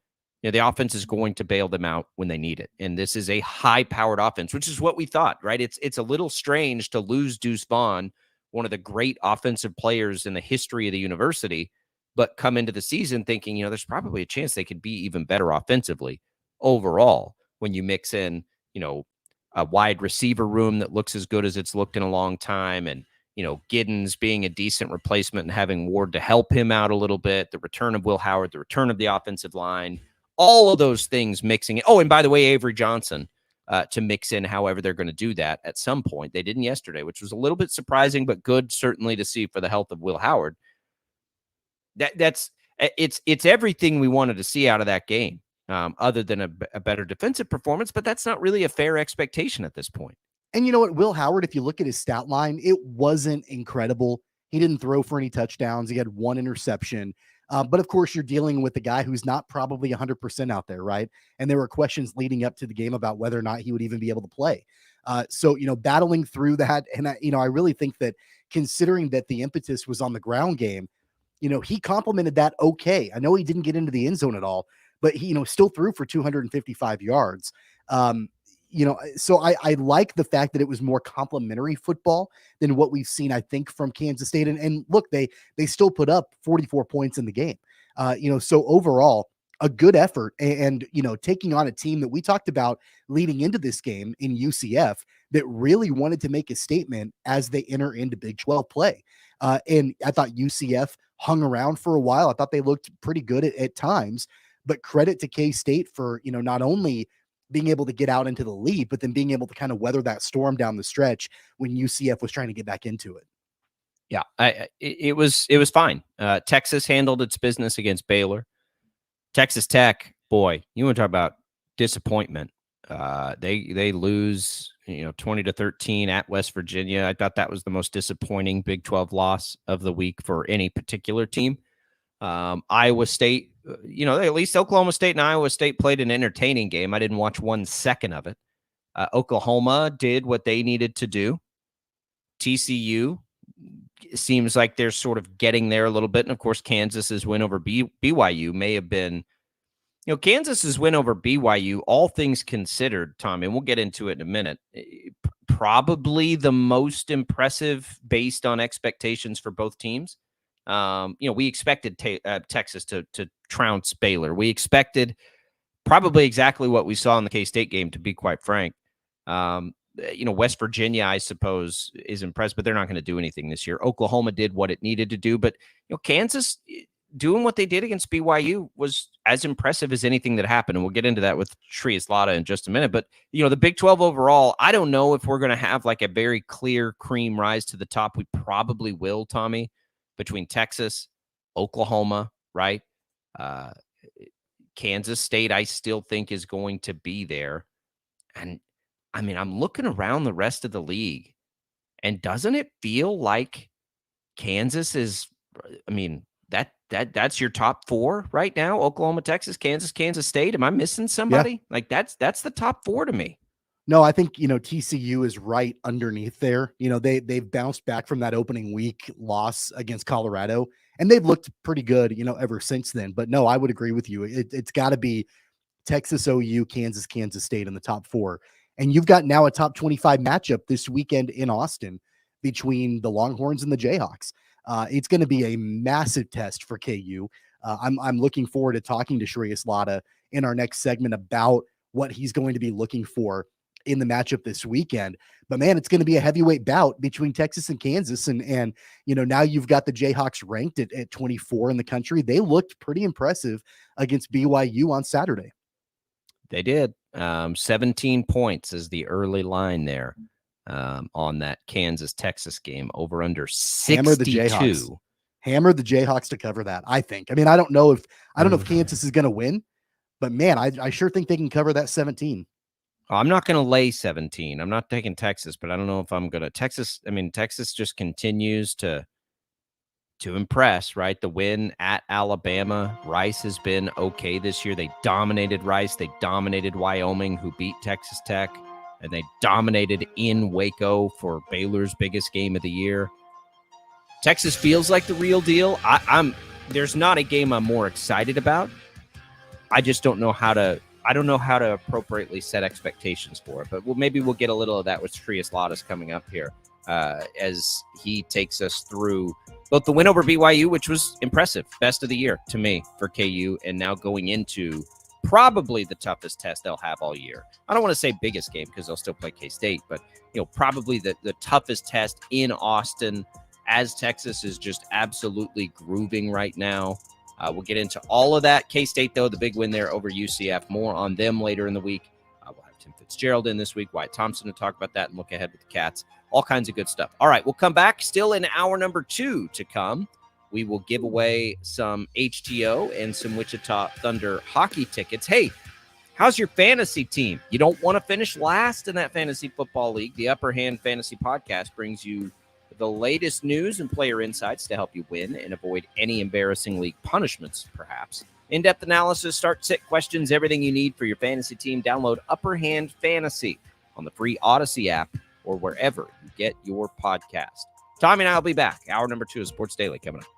the offense is going to bail them out when they need it. And this is a high-powered offense, which is what we thought, right? It's a little strange to lose Deuce Vaughn, one of the great offensive players in the history of the university, but come into the season thinking, there's probably a chance they could be even better offensively overall when you mix in, a wide receiver room that looks as good as it's looked in a long time. And, Giddens being a decent replacement and having Ward to help him out a little bit, the return of Will Howard, the return of the offensive line, all of those things mixing it. Oh, and by the way, Avery Johnson to mix in however they're going to do that at some point. They didn't yesterday, which was a little bit surprising, but good certainly to see for the health of Will Howard. It's everything we wanted to see out of that game, other than a better defensive performance, but that's not really a fair expectation at this point. And you know what, Will Howard, if you look at his stat line, it wasn't incredible. He didn't throw for any touchdowns. He had one interception. But of course, you're dealing with a guy who's not probably 100% out there, right? And there were questions leading up to the game about whether or not he would even be able to play. So, battling through that. And, I really think that considering that the impetus was on the ground game, he complimented that okay. I know he didn't get into the end zone at all, but he, still threw for 255 yards. So I like the fact that it was more complimentary football than what we've seen, I think, from Kansas State. And look, they still put up 44 points in the game. So overall, a good effort and taking on a team that we talked about leading into this game in UCF that really wanted to make a statement as they enter into Big 12 play. And I thought UCF hung around for a while. I thought they looked pretty good at times, but credit to K-State for, not only being able to get out into the lead, but then being able to kind of weather that storm down the stretch when UCF was trying to get back into it. Yeah, it was fine. Texas handled its business against Baylor. Texas Tech, boy, you want to talk about disappointment. They lose 20-13 at West Virginia. I thought that was the most disappointing Big 12 loss of the week for any particular team. Iowa State, at least Oklahoma State and Iowa State played an entertaining game. I didn't watch 1 second of it. Oklahoma did what they needed to do. TCU seems like they're sort of getting there a little bit. And of course, Kansas's win over BYU may have been, Kansas's win over BYU, all things considered, Tom, and we'll get into it in a minute, probably the most impressive based on expectations for both teams. We expected Texas to trounce Baylor. We expected probably exactly what we saw in the K-State game, to be quite frank. West Virginia, I suppose, is impressed, but they're not going to do anything this year. Oklahoma did what it needed to do, but Kansas doing what they did against BYU was as impressive as anything that happened. And we'll get into that with Trias Lotta in just a minute. But, the Big 12 overall, I don't know if we're going to have like a very clear cream rise to the top. We probably will, Tommy, between Texas, Oklahoma, right? Kansas State, I still think is going to be there. And I mean, I'm looking around the rest of the league, and doesn't it feel like Kansas is, that's your top 4 right now? Oklahoma, Texas, Kansas State. Am I missing somebody? Yeah. Like that's the top 4 to me. No, I think, TCU is right underneath there. They've bounced back from that opening week loss against Colorado, and they've looked pretty good, ever since then. But no, I would agree with you. It's got to be Texas, OU, Kansas State in the top 4. And you've got now a top 25 matchup this weekend in Austin between the Longhorns and the Jayhawks. It's going to be a massive test for KU. I'm looking forward to talking to Trias Lotta in our next segment about what he's going to be looking for in the matchup this weekend. But man, it's going to be a heavyweight bout between Texas and Kansas. And now you've got the Jayhawks ranked at 24 in the country. They looked pretty impressive against BYU on Saturday. They did. 17 points is the early line there on that Kansas-Texas game, over under 62. Hammer the Jayhawks to cover that, I think. I mean, I don't know if Kansas is going to win, but man, I sure think they can cover that 17. I'm not going to lay 17. I'm not taking Texas, but I don't know if I'm going to. Texas just continues to impress, right? The win at Alabama. Rice has been okay this year. They dominated Rice. They dominated Wyoming, who beat Texas Tech, and they dominated in Waco for Baylor's biggest game of the year. Texas feels like the real deal. There's not a game I'm more excited about. I just don't know how to. I don't know how to appropriately set expectations for it, but maybe we'll get a little of that with Trias Lotta coming up here as he takes us through both the win over BYU, which was impressive, best of the year to me for KU, and now going into probably the toughest test they'll have all year. I don't want to say biggest game because they'll still play K-State, but probably the toughest test in Austin, as Texas is just absolutely grooving right now. We'll get into all of that. K-State, though, the big win there over UCF. More on them later in the week. We'll have Tim Fitzgerald in this week, Wyatt Thompson to talk about that and look ahead with the Cats. All kinds of good stuff. All right, we'll come back. Still in hour number 2 to come. We will give away some HTO and some Wichita Thunder hockey tickets. Hey, how's your fantasy team? You don't want to finish last in that fantasy football league. The Upper Hand Fantasy Podcast brings you the latest news and player insights to help you win and avoid any embarrassing league punishments, perhaps. In-depth analysis, start-sit questions, everything you need for your fantasy team. Download Upper Hand Fantasy on the free Odyssey app or wherever you get your podcast. Tommy and I will be back. Hour number 2 of Sports Daily coming up.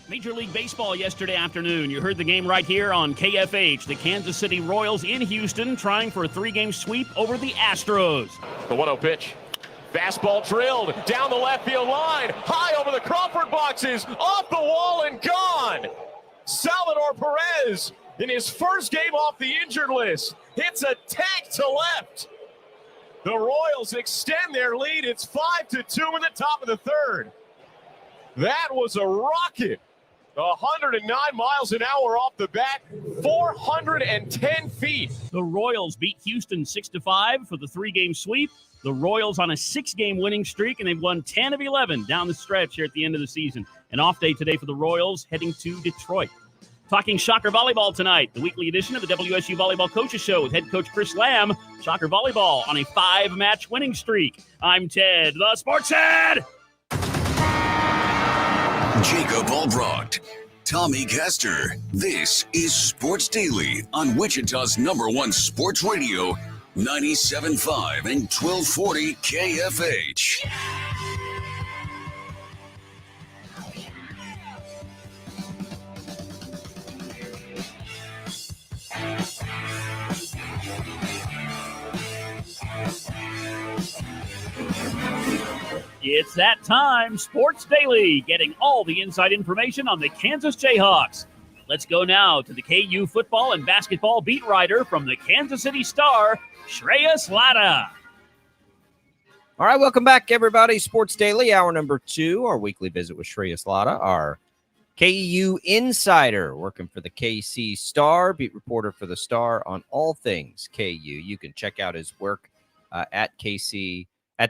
Major League Baseball yesterday afternoon. You heard the game right here on KFH. The Kansas City Royals in Houston trying for a 3-game sweep over the Astros. The 1-0 pitch. Fastball drilled down the left field line. High over the Crawford boxes. Off the wall and gone. Salvador Perez in his first game off the injured list hits a tank to left. The Royals extend their lead. It's 5-2 in the top of the third. That was a rocket. 109 miles an hour off the bat, 410 feet. The Royals beat Houston 6-5 for the 3-game sweep. The Royals on a 6-game winning streak, and they've won 10 of 11 down the stretch here at the end of the season. An off day today for the Royals, heading to Detroit. Talking Shocker Volleyball tonight, the weekly edition of the WSU Volleyball Coaches Show with head coach Chris Lamb. Shocker Volleyball on a 5-match winning streak. I'm Ted, the Sports Head. Jacob Albracht, Tommy Castor. This is Sports Daily on Wichita's #1 sports radio, 97.5 and 1240 KFH. It's that time, Sports Daily, getting all the inside information on the Kansas Jayhawks. Let's go now to the KU football and basketball beat writer from the Kansas City Star, Shreyas Latta. All right, welcome back, everybody. Sports Daily, hour number 2, our weekly visit with Shreyas Latta, our KU insider, working for the KC Star, beat reporter for the Star on all things KU. You can check out his work at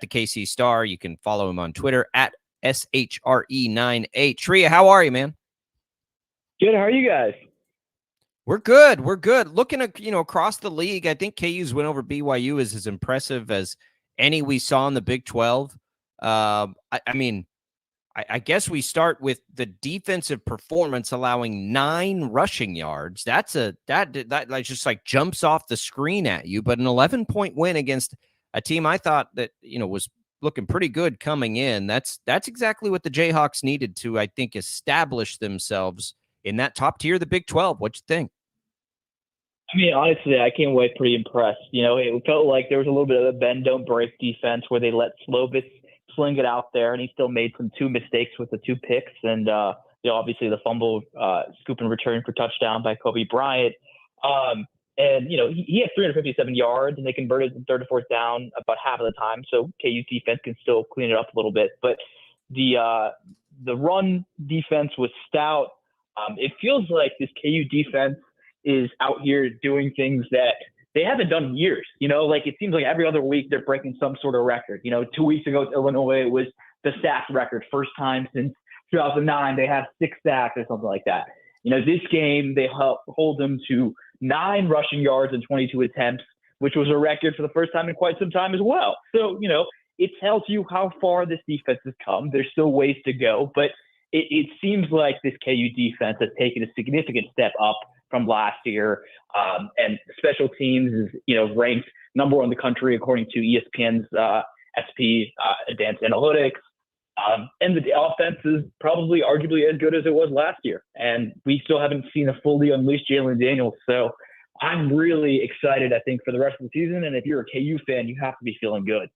the KC Star. You can follow him on Twitter at SHRE98. Shreya, how are you, man? Good. How are you guys? We're good. We're good. Looking at, across the league, I think KU's win over BYU is as impressive as any we saw in the Big 12. I guess we start with the defensive performance, allowing 9 rushing yards. That just like jumps off the screen at you. But an 11-point win against a team I thought that, was looking pretty good coming in. That's exactly what the Jayhawks needed to, I think, establish themselves in that top tier of the Big 12. What you think? I mean, honestly, I came away pretty impressed. It felt like there was a little bit of a bend, don't break defense where they let Slovis sling it out there, and he still made 2 mistakes with the 2 picks. And, obviously the fumble, scoop and return for touchdown by Kobe Bryant. And, he had 357 yards, and they converted the 3rd and 4th down about half of the time. So KU's defense can still clean it up a little bit. But the run defense was stout. It feels like this KU defense is out here doing things that they haven't done in years. It seems like every other week they're breaking some sort of record. 2 weeks ago at Illinois, it was the sacks record. First time since 2009 they have 6 sacks or something like that. This game they hold them to 9 rushing yards and 22 attempts, which was a record for the first time in quite some time as well. So, it tells you how far this defense has come. There's still ways to go, but it seems like this KU defense has taken a significant step up from last year. And special teams is, ranked number 1 in the country, according to ESPN's SP Advanced Analytics. And the offense is probably arguably as good as it was last year. And we still haven't seen a fully unleashed Jalen Daniels. So I'm really excited, I think, for the rest of the season. And if you're a KU fan, you have to be feeling good.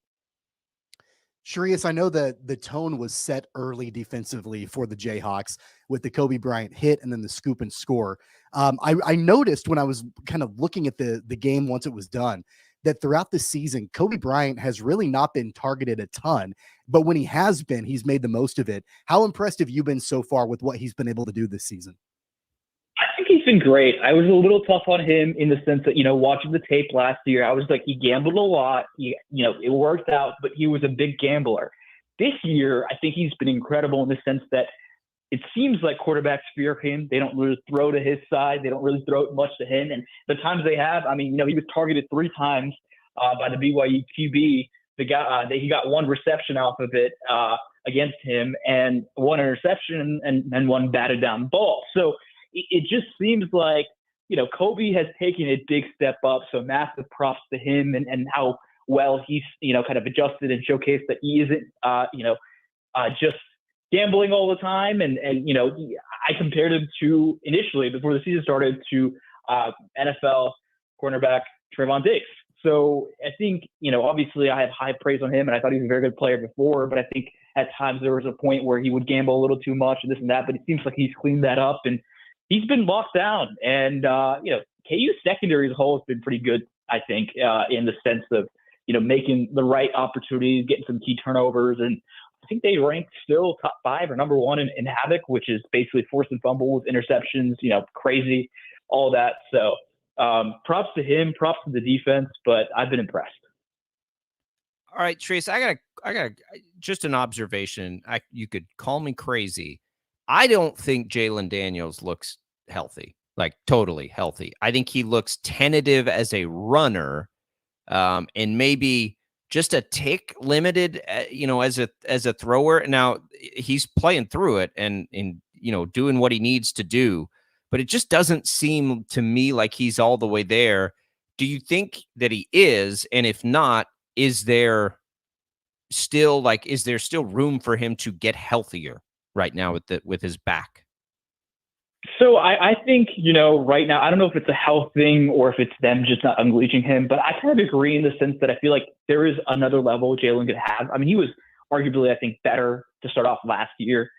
Shreyas, I know that the tone was set early defensively for the Jayhawks with the Kobe Bryant hit and then the scoop and score. I noticed when I was kind of looking at the game once it was done that throughout the season, Kobe Bryant has really not been targeted a ton, but when he has been, he's made the most of it. How impressed have you been so far with what he's been able to do this season? I think he's been great. I was a little tough on him in the sense that, watching the tape last year, I was like, he gambled a lot. It worked out, but he was a big gambler. This year, I think he's been incredible in the sense that it seems like quarterbacks fear him. They don't really throw to his side. They don't really throw it much to him. And the times they have, he was targeted 3 times by the BYU QB. He got 1 reception off of it against him and 1 interception and 1 batted down ball. So it just seems like, Kobe has taken a big step up. So massive props to him and how well he's, kind of adjusted and showcased that he isn't, just gambling all the time. And I compared him to, initially, before the season started, to NFL cornerback Trayvon Diggs. So I think, obviously I have high praise on him, and I thought he was a very good player before, but I think at times there was a point where he would gamble a little too much and this and that, but it seems like he's cleaned that up, and he's been locked down. And, KU's secondary as a whole has been pretty good, I think, in the sense of, making the right opportunities, getting some key turnovers. And I think they rank still top 5 or number 1 in havoc, which is basically forcing fumbles, interceptions, crazy, all that. So props to him, props to the defense, but I've been impressed. All right, Trace, I got just an observation. You could call me crazy. I don't think Jalen Daniels looks healthy, like totally healthy. I think he looks tentative as a runner, and maybe just a tick limited, as a thrower. Now he's playing through it and doing what he needs to do, but it just doesn't seem to me like he's all the way there. Do you think that he is? And if not, is there still room for him to get healthier right now with his back? So I think, right now, I don't know if it's a health thing or if it's them just not unleashing him, but I kind of agree in the sense that I feel like there is another level Jalen could have. I mean, he was arguably, I think, better to start off last year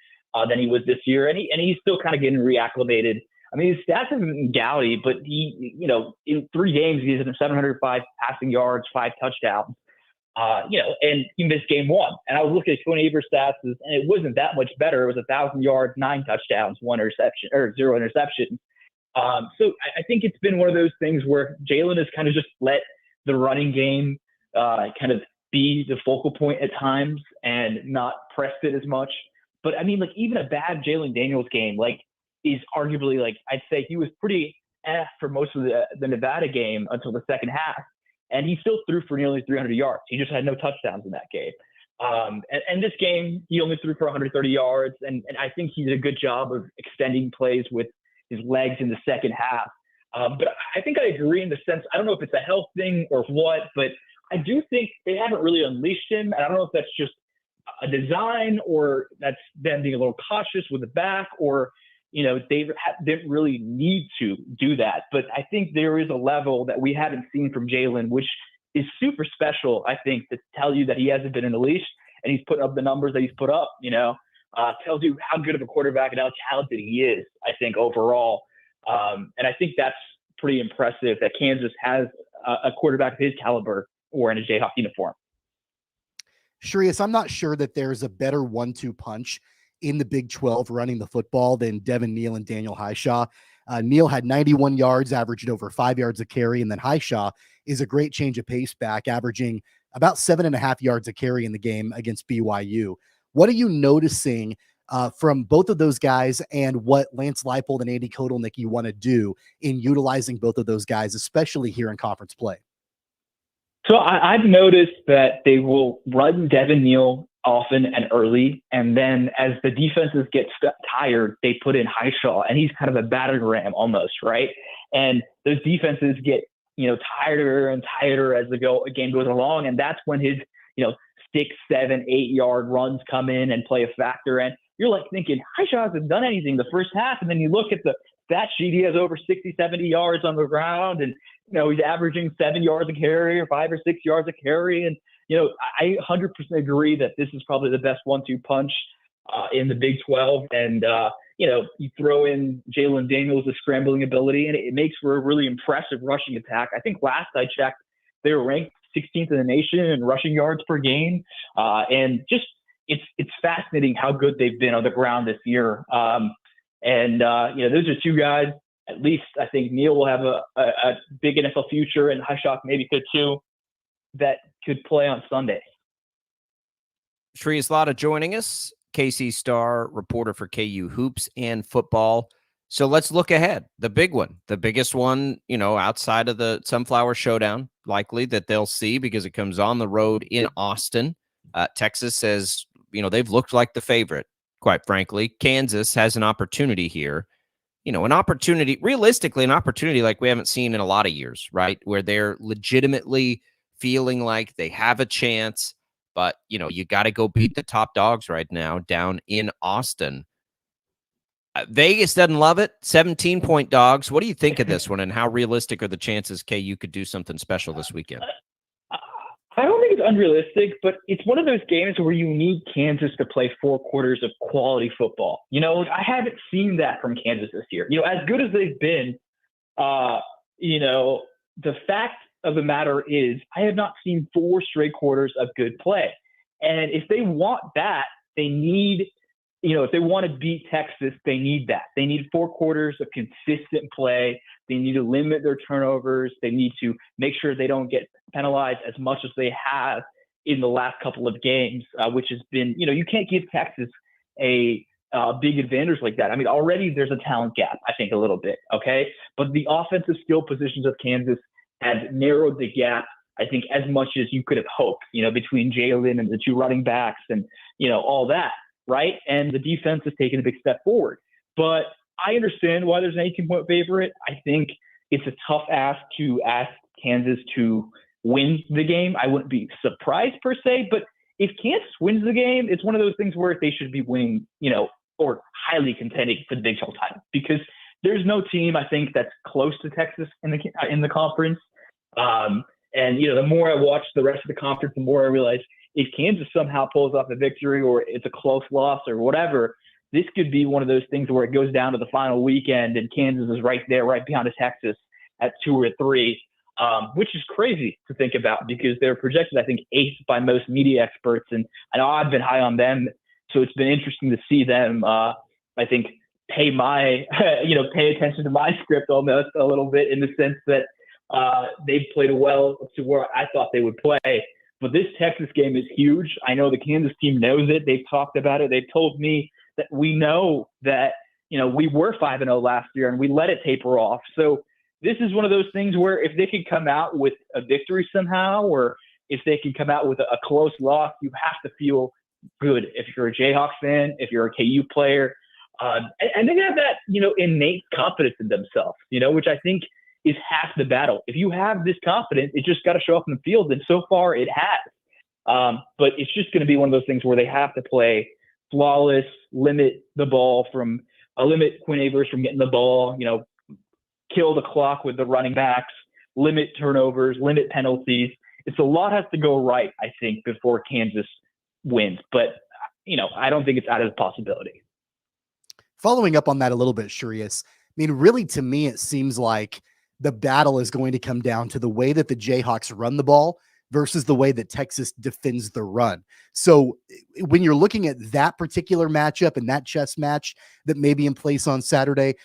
than he was this year. And he's still kind of getting reacclimated. I mean, his stats haven't been gaudy, but he, in 3 games, he has 705 passing yards, 5 touchdowns. And he missed game 1. And I was looking at Tony Aver's stats, and it wasn't that much better. It was 1,000 yards, 9 touchdowns, 1 interception, or 0 interceptions. So I think it's been one of those things where Jalen has kind of just let the running game kind of be the focal point at times and not pressed it as much. But I mean, like, even a bad Jalen Daniels game, is arguably, I'd say he was pretty for most of the Nevada game until the second half. And he still threw for nearly 300 yards. He just had no touchdowns in that game. And this game, he only threw for 130 yards. And I think he did a good job of extending plays with his legs in the second half. But I think I agree in the sense, I don't know if it's a health thing or what, but I do think they haven't really unleashed him. And I don't know if that's just a design or that's them being a little cautious with the back, or they didn't really need to do that. But I think there is a level that we haven't seen from Jalen, which is super special, I think, to tell you that he hasn't been unleashed and he's putting up the numbers that he's put up, tells you how good of a quarterback and how talented he is, I think, overall. And I think that's pretty impressive that Kansas has a quarterback of his caliber wearing a Jayhawk uniform. Shreas, I'm not sure that there's a better 1-2 punch in the Big 12 running the football than Devin Neal and Daniel Highshaw. Neal had 91 yards, averaged over 5 yards a carry, and then Highshaw is a great change of pace back, averaging about 7.5 yards a carry in the game against BYU. What are you noticing from both of those guys, and what Lance Leipold and Andy Kotelnicki want to do in utilizing both of those guys, especially here in conference play? So I've noticed that they will run Devin Neal often and early, and then as the defenses get tired, they put in Highshaw, and he's kind of a battering ram almost, right? And those defenses get tighter and tighter as the game goes along, and that's when his 6, 7, 8 yard runs come in and play a factor. And you're like thinking Highshaw hasn't done anything the first half, and then you look at the stat sheet, he has over 60, 70 yards on the ground, and he's averaging 7 yards a carry or 5 or 6 yards a carry. And I 100% agree that this is probably the best 1-2 punch in the Big 12. And, you throw in Jalen Daniels' scrambling ability, and it makes for a really impressive rushing attack. I think last I checked, they were ranked 16th in the nation in rushing yards per game. And just it's fascinating how good they've been on the ground this year. Those are 2 guys. At least I think Neal will have a big NFL future, and Highshaw maybe could too, that could play on Sunday. Shreas Latta joining us, KC Star reporter for KU Hoops and Football. So let's look ahead. The big one, the biggest one, outside of the Sunflower Showdown, likely that they'll see because it comes on the road in Austin. Texas says, they've looked like the favorite, quite frankly. Kansas has an opportunity here. Realistically, an opportunity like we haven't seen in a lot of years, right? Where they're legitimately feeling like they have a chance. But, you got to go beat the top dogs right now down in Austin. Vegas doesn't love it. 17-point dogs. What do you think of this one, and how realistic are the chances, KU could do something special this weekend? I don't think it's unrealistic, but it's one of those games where you need Kansas to play 4 quarters of quality football. I haven't seen that from Kansas this year. As good as they've been, the fact of the matter is I have not seen 4 straight quarters of good play. And if they want that, they need – if they want to beat Texas, they need that. They need 4 quarters of consistent play. They need to limit their turnovers. They need to make sure they don't get penalized as much as they have in the last couple of games, which has been, you can't give Texas a big advantage like that. I mean, already there's a talent gap, I think, a little bit, okay? But the offensive skill positions of Kansas have narrowed the gap, I think, as much as you could have hoped, between Jalen and the 2 running backs and, all that. Right. And the defense has taken a big step forward. But I understand why there's an 18-point favorite. I think it's a tough ask to ask Kansas to win the game. I wouldn't be surprised per se. But if Kansas wins the game, it's one of those things where they should be winning, or highly contending for the Big 12 title, because there's no team, I think, that's close to Texas in the conference. And, the more I watch the rest of the conference, the more I realize if Kansas somehow pulls off a victory or it's a close loss or whatever, this could be one of those things where it goes down to the final weekend and Kansas is right there, right behind Texas at 2 or 3, which is crazy to think about because they're projected, I think, 8th by most media experts. And I know I've been high on them. So it's been interesting to see them, I think, pay attention to my script almost a little bit, in the sense that they've played well to where I thought they would play. But this Texas game is huge. I know the Kansas team knows it. They've talked about it. They've told me that we know that, we were 5-0 last year and we let it taper off. So this is one of those things where if they could come out with a victory somehow, or if they can come out with a close loss, you have to feel good if you're a Jayhawks fan, if you're a KU player. And they have that, innate confidence in themselves, which I think is half the battle. If you have this confidence, it just got to show up in the field, and so far it has. But it's just going to be one of those things where they have to play flawless, limit Quinn Ewers from getting the ball, kill the clock with the running backs, limit turnovers, limit penalties. It's a lot has to go right, I think, before Kansas wins. But, I don't think it's out of the possibility. Following up on that a little bit, Sharius, really, to me, it seems like the battle is going to come down to the way that the Jayhawks run the ball versus the way that Texas defends the run. So when you're looking at that particular matchup and that chess match that may be in place on Saturday,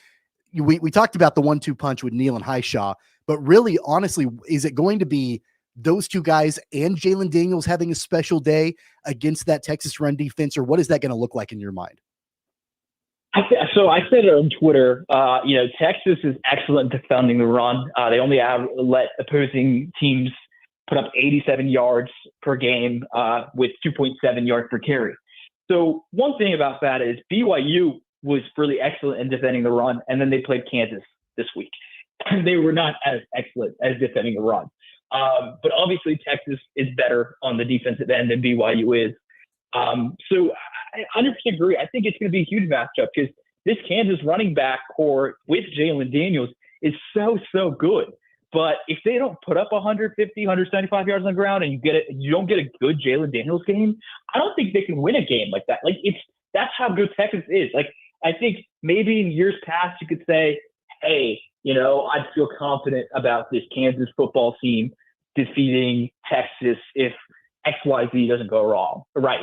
we talked about the 1-2 punch with Neal and Highshaw, but really, honestly, is it going to be those 2 guys and Jalen Daniels having a special day against that Texas run defense, or what is that going to look like in your mind? So I said it on Twitter, Texas is excellent defending the run. They only let opposing teams put up 87 yards per game with 2.7 yards per carry. So one thing about that is BYU was really excellent in defending the run, and then they played Kansas this week. They were not as excellent as defending the run. But obviously Texas is better on the defensive end than BYU is. So I 100% agree. I think it's going to be a huge matchup because this Kansas running back core with Jalen Daniels is so good. But if they don't put up 150, 175 yards on the ground and you don't get a good Jalen Daniels game, I don't think they can win a game like that. That's how good Texas is. I think maybe in years past you could say, hey, I'd feel confident about this Kansas football team defeating Texas if XYZ doesn't go wrong. Right.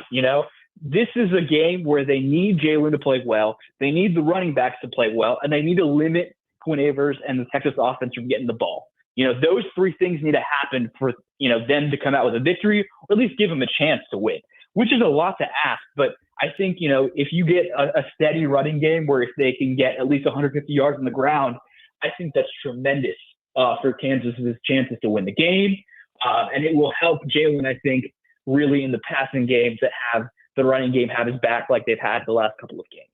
This is a game where they need Jalen to play well. They need the running backs to play well, and they need to limit Quinn Ewers and the Texas offense from getting the ball. Those 3 things need to happen for, them to come out with a victory, or at least give them a chance to win, which is a lot to ask. But I think, if you get a steady running game where if they can get at least 150 yards on the ground, I think that's tremendous for Kansas's chances to win the game. And it will help Jalen, I think, really in the passing games that have the running game have his back like they've had the last couple of games.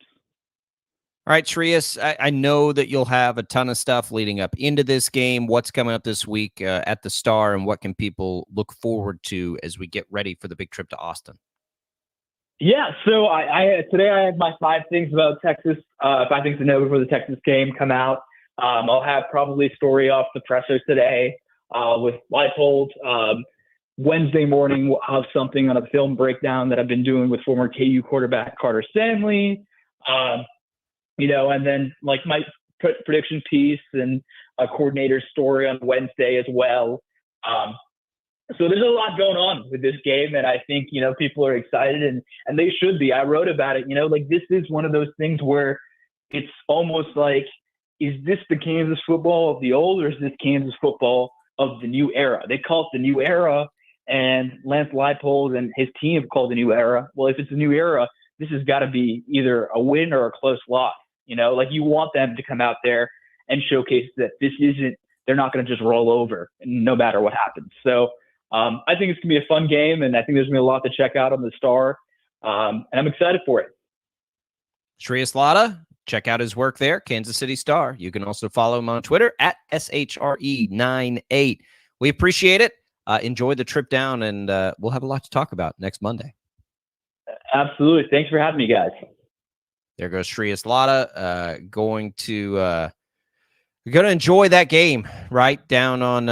All right, Shreyas, I know that you'll have a ton of stuff leading up into this game. What's coming up this week at the Star, and what can people look forward to as we get ready for the big trip to Austin? Yeah, so today I have my 5 things about Texas, 5 things to know before the Texas game come out. I'll have probably a story off the presser today with Leipold. Wednesday morning, I'll have something on a film breakdown that I've been doing with former KU quarterback Carter Stanley. And then like my prediction piece and a coordinator story on Wednesday as well. So there's a lot going on with this game, and I think, people are excited and they should be. I wrote about it, this is one of those things where it's almost like, is this the Kansas football of the old, or is this Kansas football of the new era? They call it the new era, and Lance Leipold and his team have called the new era. Well, if it's a new era, this has got to be either a win or a close loss. You want them to come out there and showcase that they're not going to just roll over no matter what happens. So I think it's going to be a fun game, and I think there's going to be a lot to check out on the Star, and I'm excited for it. Shreyas Laddha, check out his work there, Kansas City Star. You can also follow him on Twitter at SHRE98. We appreciate it. Enjoy the trip down, and we'll have a lot to talk about next Monday. Absolutely. Thanks for having me, guys. There goes Shreyas Laddha. Going to enjoy that game, right? Down on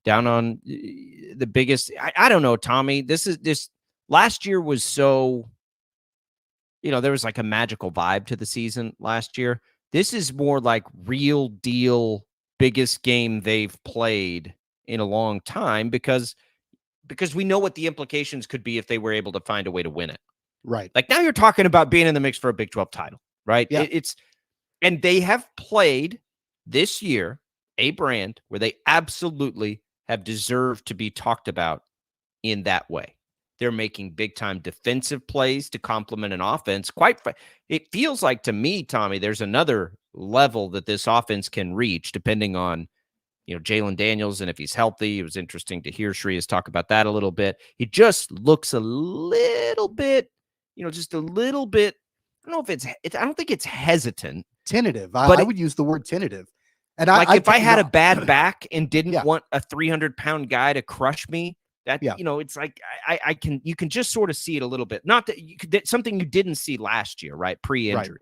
the biggest. I don't know, Tommy. This last year was so, there was like a magical vibe to the season last year. This is more like real deal, biggest game they've played in a long time because we know what the implications could be if they were able to find a way to win it. Right. Like now you're talking about being in the mix for a Big 12 title, right? Yeah. And they have played this year a brand where they absolutely have deserved to be talked about in that way. They're making big time defensive plays to complement an offense. It feels like to me, Tommy, there's another level that this offense can reach depending on, Jalen Daniels, and if he's healthy. It was interesting to hear Shreyas talk about that a little bit. He just looks a little bit, just a little bit. I don't know if I don't think it's hesitant. Tentative. I would use the word tentative. And if I had a bad back and didn't want a 300-pound guy to crush me, it's like you can just sort of see it a little bit. Not that something you didn't see last year, right? Pre-injury. Right.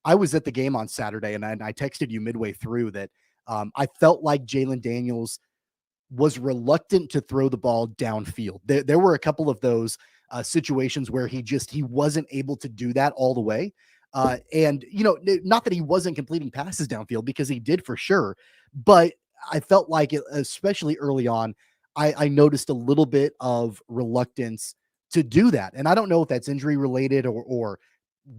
I was at the game on Saturday, and I texted you midway through that I felt like Jalen Daniels was reluctant to throw the ball downfield. There were a couple of those situations where he wasn't able to do that all the way. And, not that he wasn't completing passes downfield, because he did for sure, but I felt like it, especially early on, I noticed a little bit of reluctance to do that. And I don't know if that's injury related or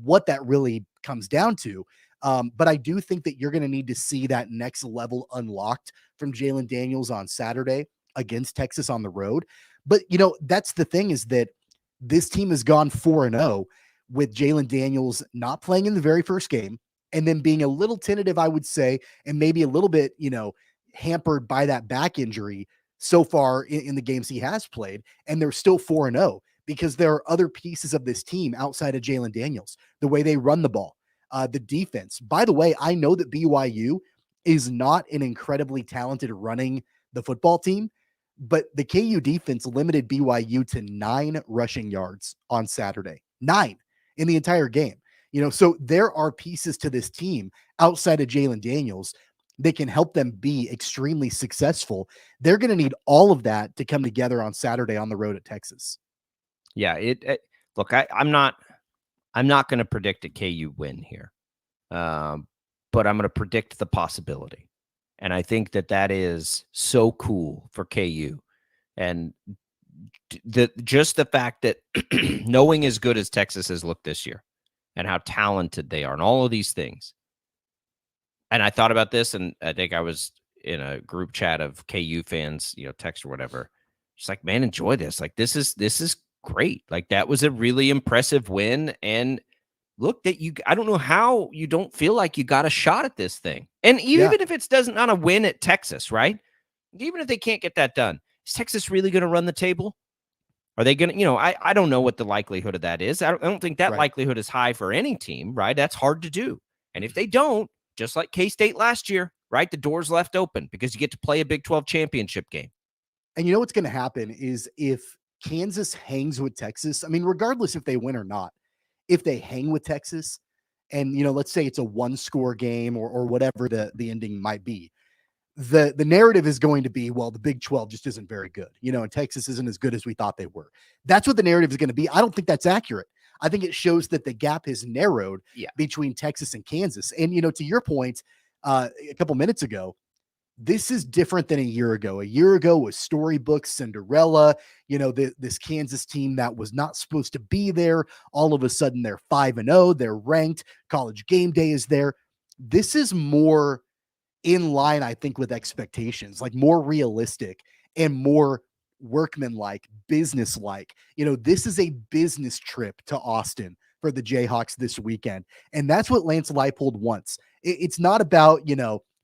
what that really comes down to. But I do think that you're going to need to see that next level unlocked from Jalen Daniels on Saturday against Texas on the road. But, that's the thing, is that this team has gone 4-0 with Jalen Daniels not playing in the very first game and then being a little tentative, I would say, and maybe a little bit, hampered by that back injury so far in the games he has played. And they're still 4-0 because there are other pieces of this team outside of Jalen Daniels, the way they run the ball, the defense. By the way, I know that BYU is not an incredibly talented running the football team, but the KU defense limited BYU to 9 rushing yards on Saturday. 9 in the entire game. So there are pieces to this team outside of Jalen Daniels that can help them be extremely successful. They're going to need all of that to come together on Saturday on the road at Texas. Yeah, look, I'm not going to predict a KU win here, but I'm going to predict the possibility. And I think that is so cool for KU. And just the fact that knowing as good as Texas has looked this year and how talented they are and all of these things. And I thought about this, and I think I was in a group chat of KU fans, text or whatever. Just like, man, enjoy this. Like, this is great. Like, that was a really impressive win. And look, I don't know how you don't feel like you got a shot at this thing. And even if it's not a win at Texas, right? Even if they can't get that done, is Texas really going to run the table? Are they going to, I don't know what the likelihood of that is. I don't think that likelihood is high for any team, right? That's hard to do. And if they don't, just like K-State last year, right, the door's left open because you get to play a Big 12 championship game. And you know what's going to happen is if Kansas hangs with Texas, I mean, regardless if they win or not, if they hang with Texas and, let's say it's a 1-score game or whatever the ending might be, the narrative is going to be, well, the Big 12 just isn't very good, and Texas isn't as good as we thought they were. That's what the narrative is going to be. I don't think that's accurate. I think it shows that the gap has narrowed between Texas and Kansas. And, to your point, a couple minutes ago, this is different than a year ago. A year ago was storybook Cinderella, this Kansas team that was not supposed to be there. All of a sudden they're 5-0, they're ranked, College Game Day is there. This is more in line, I think, with expectations, like more realistic and more workmanlike, business-like. This is a business trip to Austin for the Jayhawks this weekend. And that's what Lance Leipold wants. It's not about,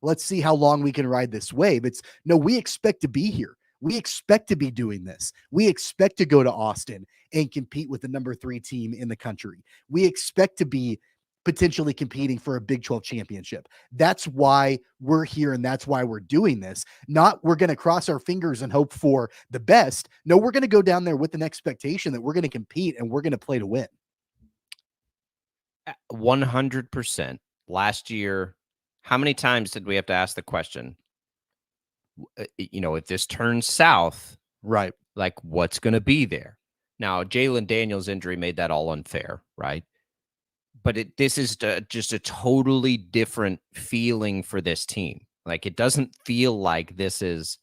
let's see how long we can ride this wave. It's no, we expect to be here. We expect to be doing this. We expect to go to Austin and compete with the number 3 team in the country. We expect to be potentially competing for a Big 12 championship. That's why we're here, and that's why we're doing this. Not we're going to cross our fingers and hope for the best. No, we're going to go down there with an expectation that we're going to compete and we're going to play to win. 100%. Last year, how many times did we have to ask the question, if this turns south, right? Like, what's going to be there? Now, Jalen Daniels' injury made that all unfair, right? But this is just a totally different feeling for this team. Like, it doesn't feel like this is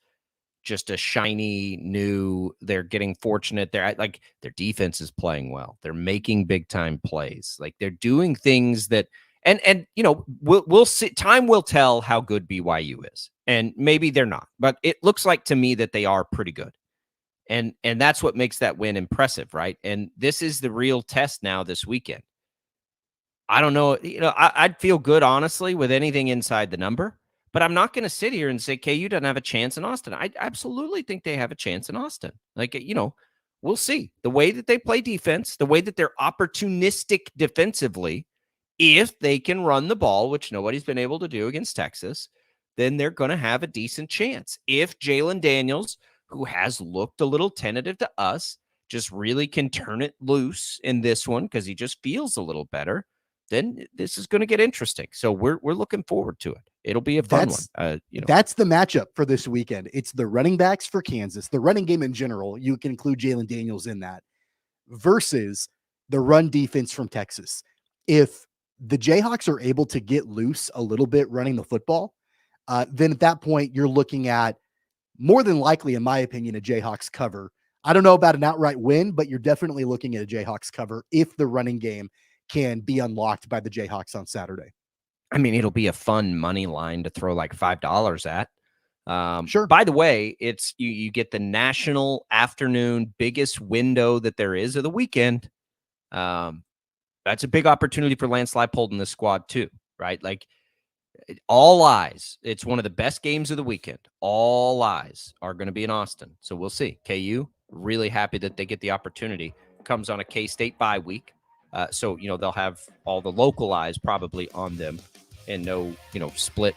just a shiny new, they're getting fortunate. They're like, their defense is playing well. They're making big time plays. Like, they're doing things that, and we'll see. Time will tell how good BYU is. And maybe they're not, but it looks like to me that they are pretty good. And that's what makes that win impressive, right? And this is the real test now this weekend. I don't know. I'd feel good, honestly, with anything inside the number, but I'm not going to sit here and say KU doesn't have a chance in Austin. I absolutely think they have a chance in Austin. Like, we'll see. The way that they play defense, the way that they're opportunistic defensively, if they can run the ball, which nobody's been able to do against Texas, then they're going to have a decent chance. If Jalen Daniels, who has looked a little tentative to us, just really can turn it loose in this one because he just feels a little better, then this is going to get interesting. So we're looking forward to it. It'll be a fun one. That's the matchup for this weekend. It's the running backs for Kansas, the running game in general. You can include Jalen Daniels in that versus the run defense from Texas. If the Jayhawks are able to get loose a little bit running the football, then at that point you're looking at more than likely, in my opinion, a Jayhawks cover. I don't know about an outright win, but you're definitely looking at a Jayhawks cover if the running game can be unlocked by the Jayhawks on Saturday. I mean, it'll be a fun money line to throw like $5 at. Sure. By the way, it's you get the national afternoon biggest window that there is of the weekend. That's a big opportunity for Lance Leipold and the squad too, right? Like, all eyes. It's one of the best games of the weekend. All eyes are going to be in Austin. So we'll see. KU, really happy that they get the opportunity. Comes on a K-State bye week. So, they'll have all the local eyes probably on them and no, split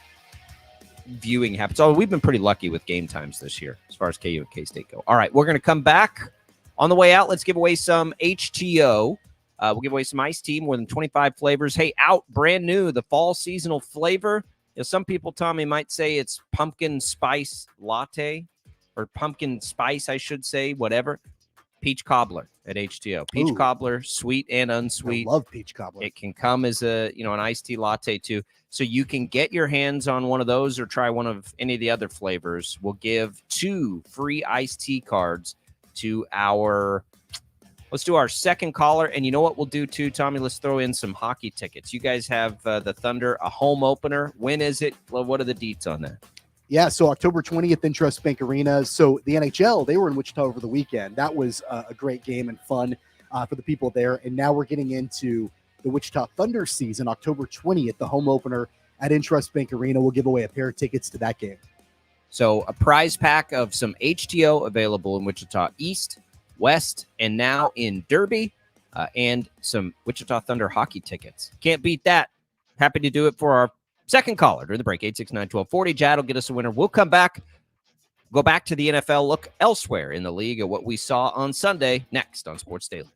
viewing happens. Oh, we've been pretty lucky with game times this year as far as KU and K-State go. All right, we're going to come back. On the way out, let's give away some HTO. We'll give away some iced tea, more than 25 flavors. Hey, out brand new, the fall seasonal flavor. Some people, Tommy, might say it's pumpkin spice latte or pumpkin spice, I should say, whatever. Peach cobbler at HTO. Peach cobbler, sweet and unsweet. I love peach cobbler. It can come as an iced tea latte too. So you can get your hands on one of those or try one of any of the other flavors. We'll give 2 free iced tea cards to let's do our second caller. And you know what we'll do too, Tommy? Let's throw in some hockey tickets. You guys have the Thunder, a home opener. When is it? Well, what are the deets on that? Yeah, so October 20th in Trust Bank Arena. So the NHL, they were in Wichita over the weekend. That was a great game and fun for the people there. And now we're getting into the Wichita Thunder season, October 20th, the home opener at Trust Bank Arena. We'll give away a pair of tickets to that game. So a prize pack of some HTO available in Wichita East, West, and now in Derby, and some Wichita Thunder hockey tickets. Can't beat that. happy to do it for our second caller during the break, 869-1240. Jad will get us a winner. We'll come back, go back to the NFL, look elsewhere in the league at what we saw on Sunday, next on Sports Daily.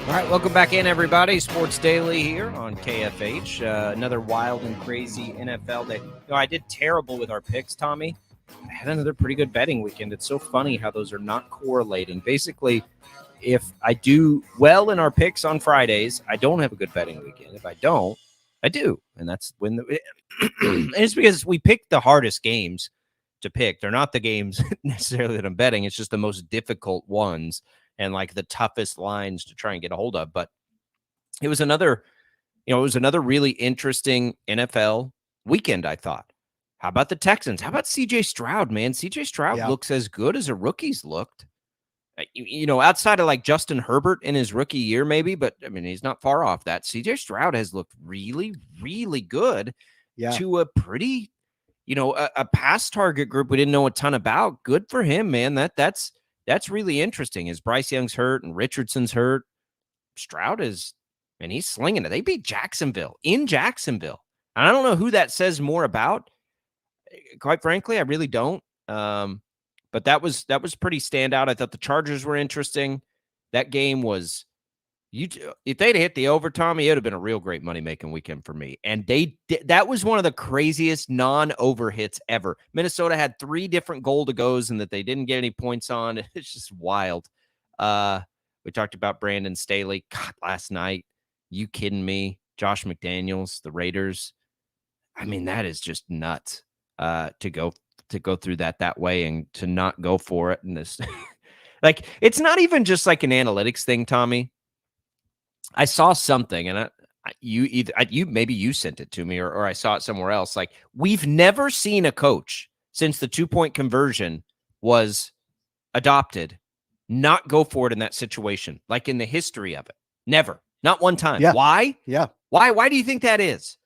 All right, welcome back in, everybody. Sports Daily here on KFH. Another wild and crazy NFL day. I did terrible with our picks, Tommy. I had another pretty good betting weekend. It's so funny how those are not correlating. Basically, if I do well in our picks on Fridays, I don't have a good betting weekend. If I don't, I do. And that's when it's because we pick the hardest games to pick. They're not the games necessarily that I'm betting. It's just the most difficult ones and like the toughest lines to try and get a hold of. But it was another really interesting NFL weekend, I thought. How about the Texans? How about CJ Stroud, man? CJ Stroud looks as good as a rookie's looked. Outside of like Justin Herbert in his rookie year, maybe, but I mean, he's not far off that. CJ Stroud has looked really, really good to a pretty, a pass target group we didn't know a ton about. Good for him, man. That's really interesting. As Bryce Young's hurt and Richardson's hurt, Stroud is, and he's slinging it. They beat Jacksonville in Jacksonville. And I don't know who that says more about. Quite frankly, I really don't. But that was pretty standout. I thought the Chargers were interesting. That game was, if they'd hit the over, Tommy, it would have been a real great money-making weekend for me. And that was one of the craziest non-over hits ever. Minnesota had 3 different goal-to-goes and that they didn't get any points on. It's just wild. We talked about Brandon Staley. God, last night. You kidding me? Josh McDaniels, the Raiders. I mean, that is just nuts to go through that way and to not go for it. And this, like, it's not even just like an analytics thing, Tommy. I saw something, and maybe you sent it to me, or I saw it somewhere else. Like, we've never seen a coach since the 2-point conversion was adopted not go for it in that situation, like in the history of it. Never, not one time. Yeah. Why? Yeah. Why do you think that is?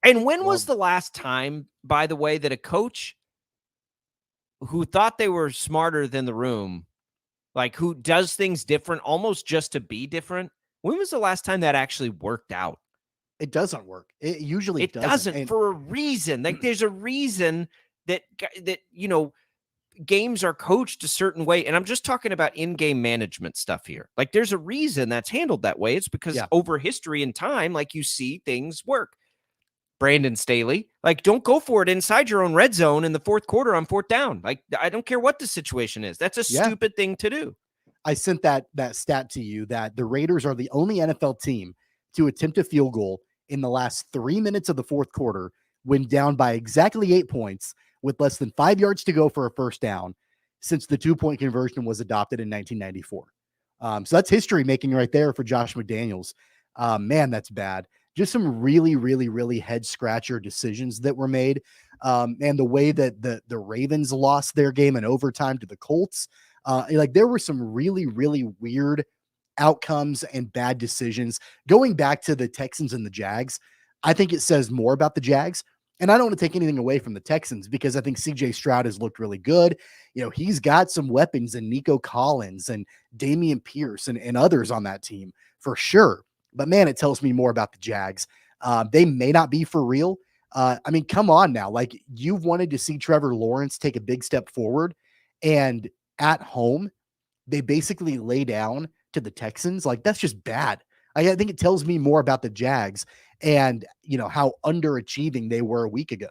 And when was the last time, by the way, that a coach who thought they were smarter than the room, like who does things different, almost just to be different, when was the last time that actually worked out? It doesn't work. It usually doesn't. And For a reason. Like there's a reason that games are coached a certain way. And I'm just talking about in-game management stuff here. Like there's a reason that's handled that way. It's because over history and time, like you see things work. Brandon Staley, like, don't go for it inside your own red zone in the fourth quarter on 4th down. Like, I don't care what the situation is. That's a stupid thing to do. I sent that stat to you that the Raiders are the only NFL team to attempt a field goal in the last 3 minutes of the fourth quarter when down by exactly 8 points with less than 5 yards to go for a first down since the 2-point conversion was adopted in 1994. So that's history making right there for Josh McDaniels. Man, that's bad. Just some really, really, really head scratcher decisions that were made. And the way that the Ravens lost their game in overtime to the Colts, like there were some really, really weird outcomes and bad decisions. Going back to the Texans and the Jags, I think it says more about the Jags. And I don't want to take anything away from the Texans because I think CJ Stroud has looked really good. He's got some weapons in Nico Collins and Damian Pierce and others on that team for sure. But man, it tells me more about the Jags. They may not be for real. I mean, come on now. Like you've wanted to see Trevor Lawrence take a big step forward, and at home, they basically lay down to the Texans. Like that's just bad. I think it tells me more about the Jags and how underachieving they were a week ago.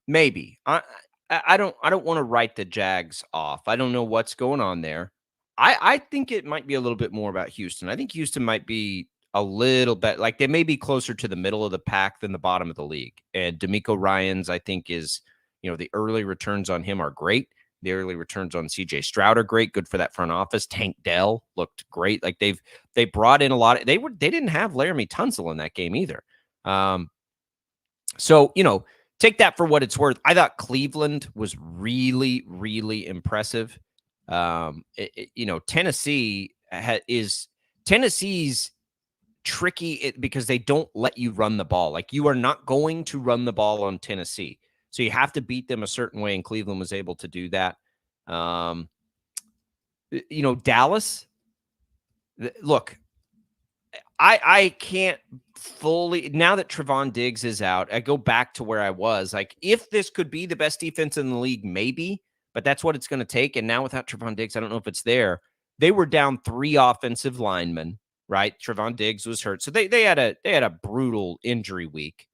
Maybe I don't want to write the Jags off. I don't know what's going on there. I think it might be a little bit more about Houston. I think Houston might be a little bit like they may be closer to the middle of the pack than the bottom of the league. And DeMeco Ryans, I think, is, the early returns on him are great. The early returns on CJ Stroud are great. Good for that front office. Tank Dell looked great. Like they brought in a lot. They didn't have Laramie Tunsil in that game either. So, take that for what it's worth. I thought Cleveland was really, really impressive. Tennessee Tennessee's tricky because they don't let you run the ball. Like you are not going to run the ball on Tennessee. So you have to beat them a certain way. And Cleveland was able to do that. Dallas, look, I can't fully, now that Trevon Diggs is out, I go back to where I was. Like, if this could be the best defense in the league, maybe, but that's what it's going to take. And now without Trevon Diggs, I don't know if it's there. they were down 3 offensive linemen, right? Trevon Diggs was hurt. So they had a brutal injury week.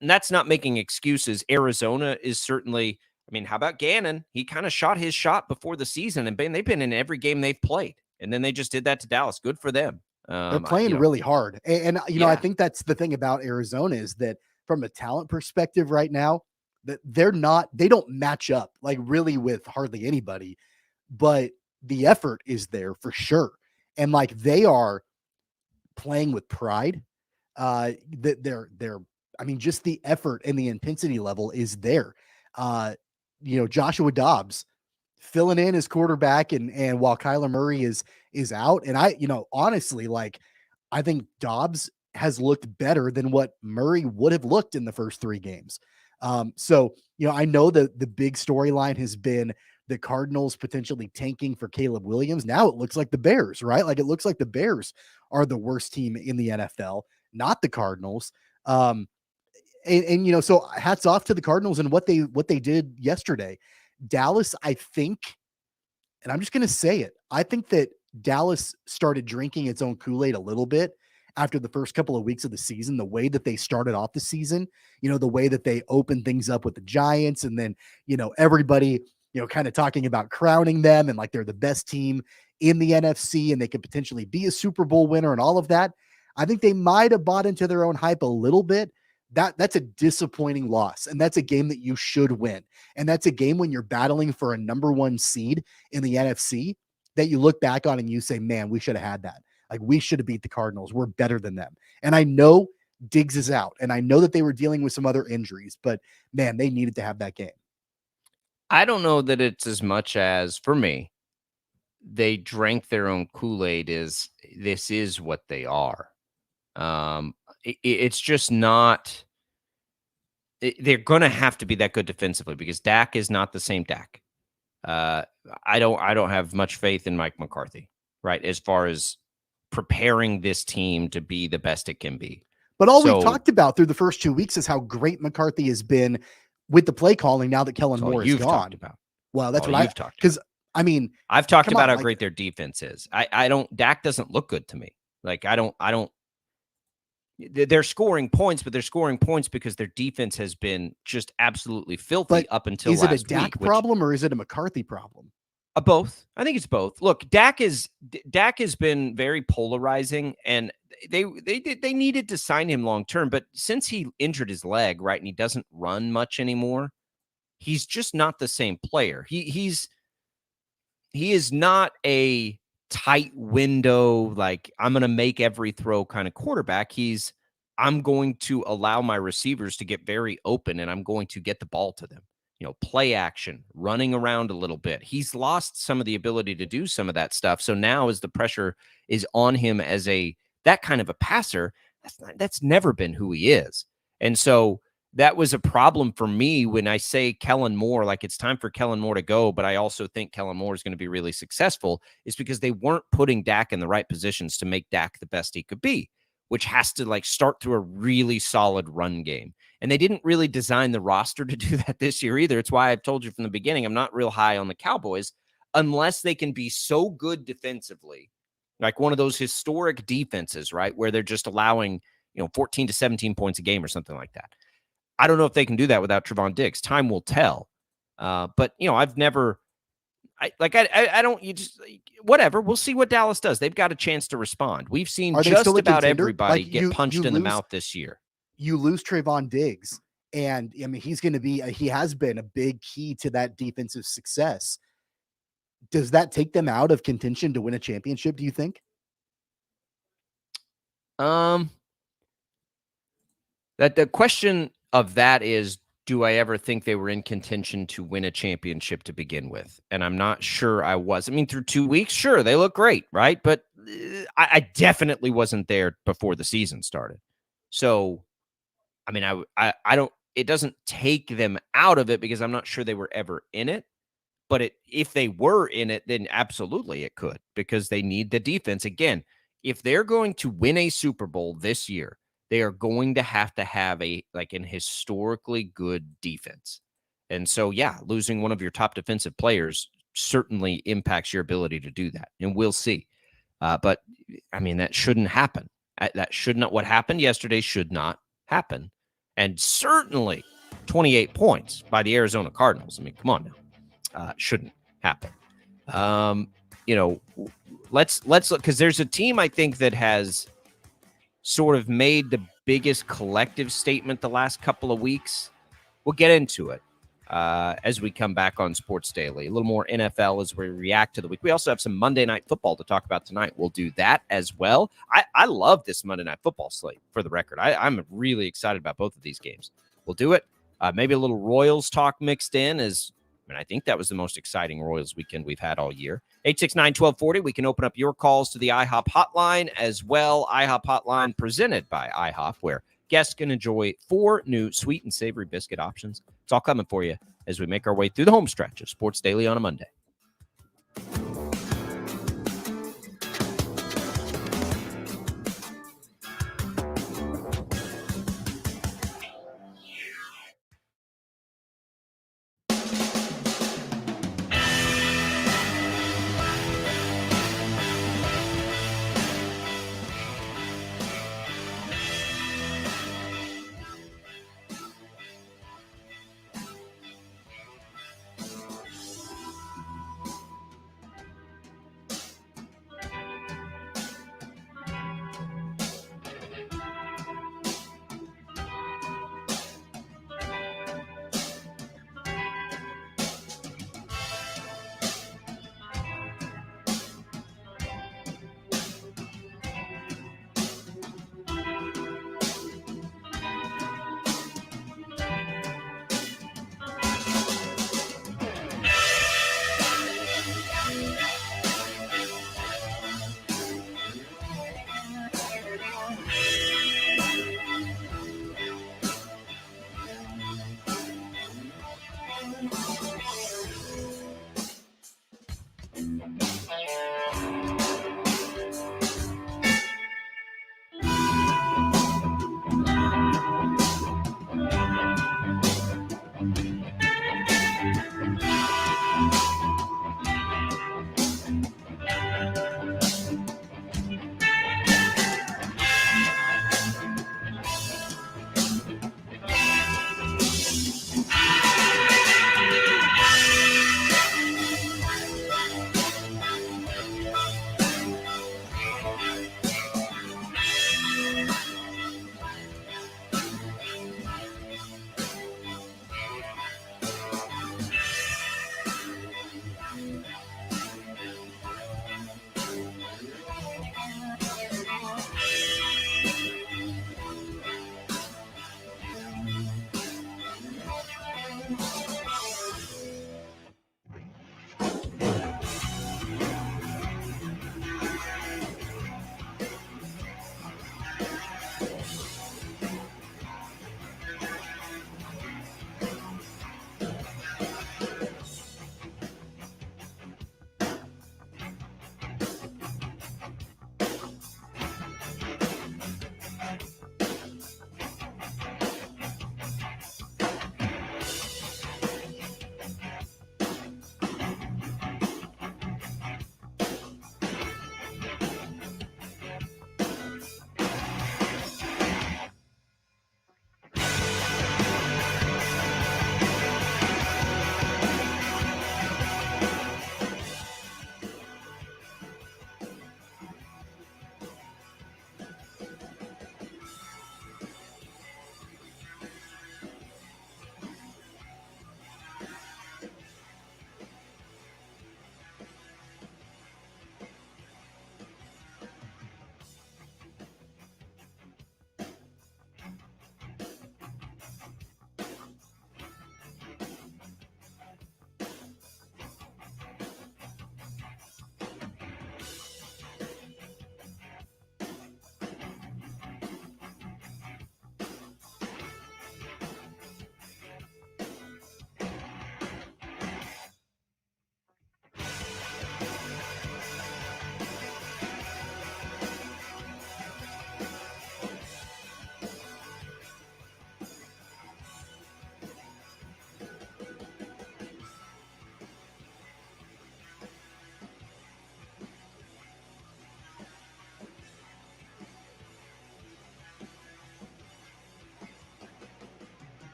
And that's not making excuses. Arizona is certainly, I mean, how about Gannon? He kind of shot his shot before the season, and they've been in every game they've played. And then they just did that to Dallas. Good for them. They're playing really hard. And I think that's the thing about Arizona is that from a talent perspective right now, that they don't match up like really with hardly anybody, but the effort is there for sure. And like they are playing with pride. That they're I mean, just the effort and the intensity level is there. Joshua Dobbs filling in as quarterback and while Kyler Murray is out. And honestly, like I think Dobbs has looked better than what Murray would have looked in the first 3 games. So I know that the big storyline has been the Cardinals potentially tanking for Caleb Williams. Now it looks like the Bears, right? Like it looks like the Bears are the worst team in the NFL, not the Cardinals. So hats off to the Cardinals and what they did yesterday. Dallas, I think, and I'm just going to say it, I think that Dallas started drinking its own Kool-Aid a little bit after the first couple of weeks of the season, the way that they started off the season, the way that they opened things up with the Giants, and then, everybody, kind of talking about crowning them and like they're the best team in the NFC and they could potentially be a Super Bowl winner and all of that. I think they might have bought into their own hype a little bit. That's a disappointing loss. And that's a game that you should win. And that's a game when you're battling for a number 1 seed in the NFC that you look back on and you say, man, we should have had that. Like we should have beat the Cardinals. We're better than them. And I know Diggs is out and I know that they were dealing with some other injuries, but man, they needed to have that game. I don't know that it's as much as, for me, they drank their own Kool-Aid is this is what they are. It's just not. They're going to have to be that good defensively because Dak is not the same Dak. I don't have much faith in Mike McCarthy, right? As far as preparing this team to be the best it can be. But all we've talked about through the first 2 weeks is how great McCarthy has been with the play calling now that Kellen Moore is gone. Well, that's what I've talked because I mean, I've talked about how great their defense is. Dak doesn't look good to me. Like I don't they're scoring points, but they're scoring points because their defense has been just absolutely filthy up until last week. Is it a Dak problem or is it a McCarthy problem? Both. I think it's both. Look, Dak has been very polarizing, and they needed to sign him long term, but since he injured his leg, right, and he doesn't run much anymore, he's just not the same player. He is not a tight window, like I'm going to make every throw kind of quarterback. I'm going to allow my receivers to get very open and I'm going to get the ball to them. Play action, running around a little bit. He's lost some of the ability to do some of that stuff. So now as the pressure is on him as that kind of a passer, that's never been who he is. And so that was a problem for me when I say Kellen Moore, like it's time for Kellen Moore to go, but I also think Kellen Moore is going to be really successful, is because they weren't putting Dak in the right positions to make Dak the best he could be, which has to start through a really solid run game. And they didn't really design the roster to do that this year either. It's why I've told you from the beginning, I'm not real high on the Cowboys unless they can be so good defensively, like one of those historic defenses, right, where they're just allowing, 14 to 17 points a game or something like that. I don't know if they can do that without Trevon Diggs. Time will tell. But I've never, whatever. We'll see what Dallas does. They've got a chance to respond. We've seen just about everybody get punched in the mouth this year. You lose Trevon Diggs, and I mean, he has been a big key to that defensive success. Does that take them out of contention to win a championship, do you think? That the question of that is, do I ever think they were in contention to win a championship to begin with? And I'm not sure I was. I mean, through 2 weeks, sure, they look great, right? But I definitely wasn't there before the season started. So, I mean, I don't, it doesn't take them out of it because I'm not sure they were ever in it. But if they were in it, then absolutely it could, because they need the defense. Again, if they're going to win a Super Bowl this year, they are going to have an historically good defense. And so, yeah, losing one of your top defensive players certainly impacts your ability to do that, and we'll see. But I mean, that shouldn't happen. That should not. What happened yesterday should not happen, and certainly 28 points by the Arizona Cardinals. I mean, come on now, shouldn't happen. Let's look, because there's a team I think that has sort of made the biggest collective statement the last couple of weeks. We'll get into it as we come back on Sports Daily. A little more NFL as we react to the week. We also have some Monday Night Football to talk about tonight. We'll do that as well. I love this Monday Night Football slate, for the record. I'm really excited about both of these games. We'll do it. Maybe a little Royals talk mixed in, I think that was the most exciting Royals weekend we've had all year. 869-1240. We can open up your calls to the IHOP hotline as well. IHOP hotline presented by IHOP, where guests can enjoy 4 new sweet and savory biscuit options. It's all coming for you as we make our way through the home stretch of Sports Daily on a Monday.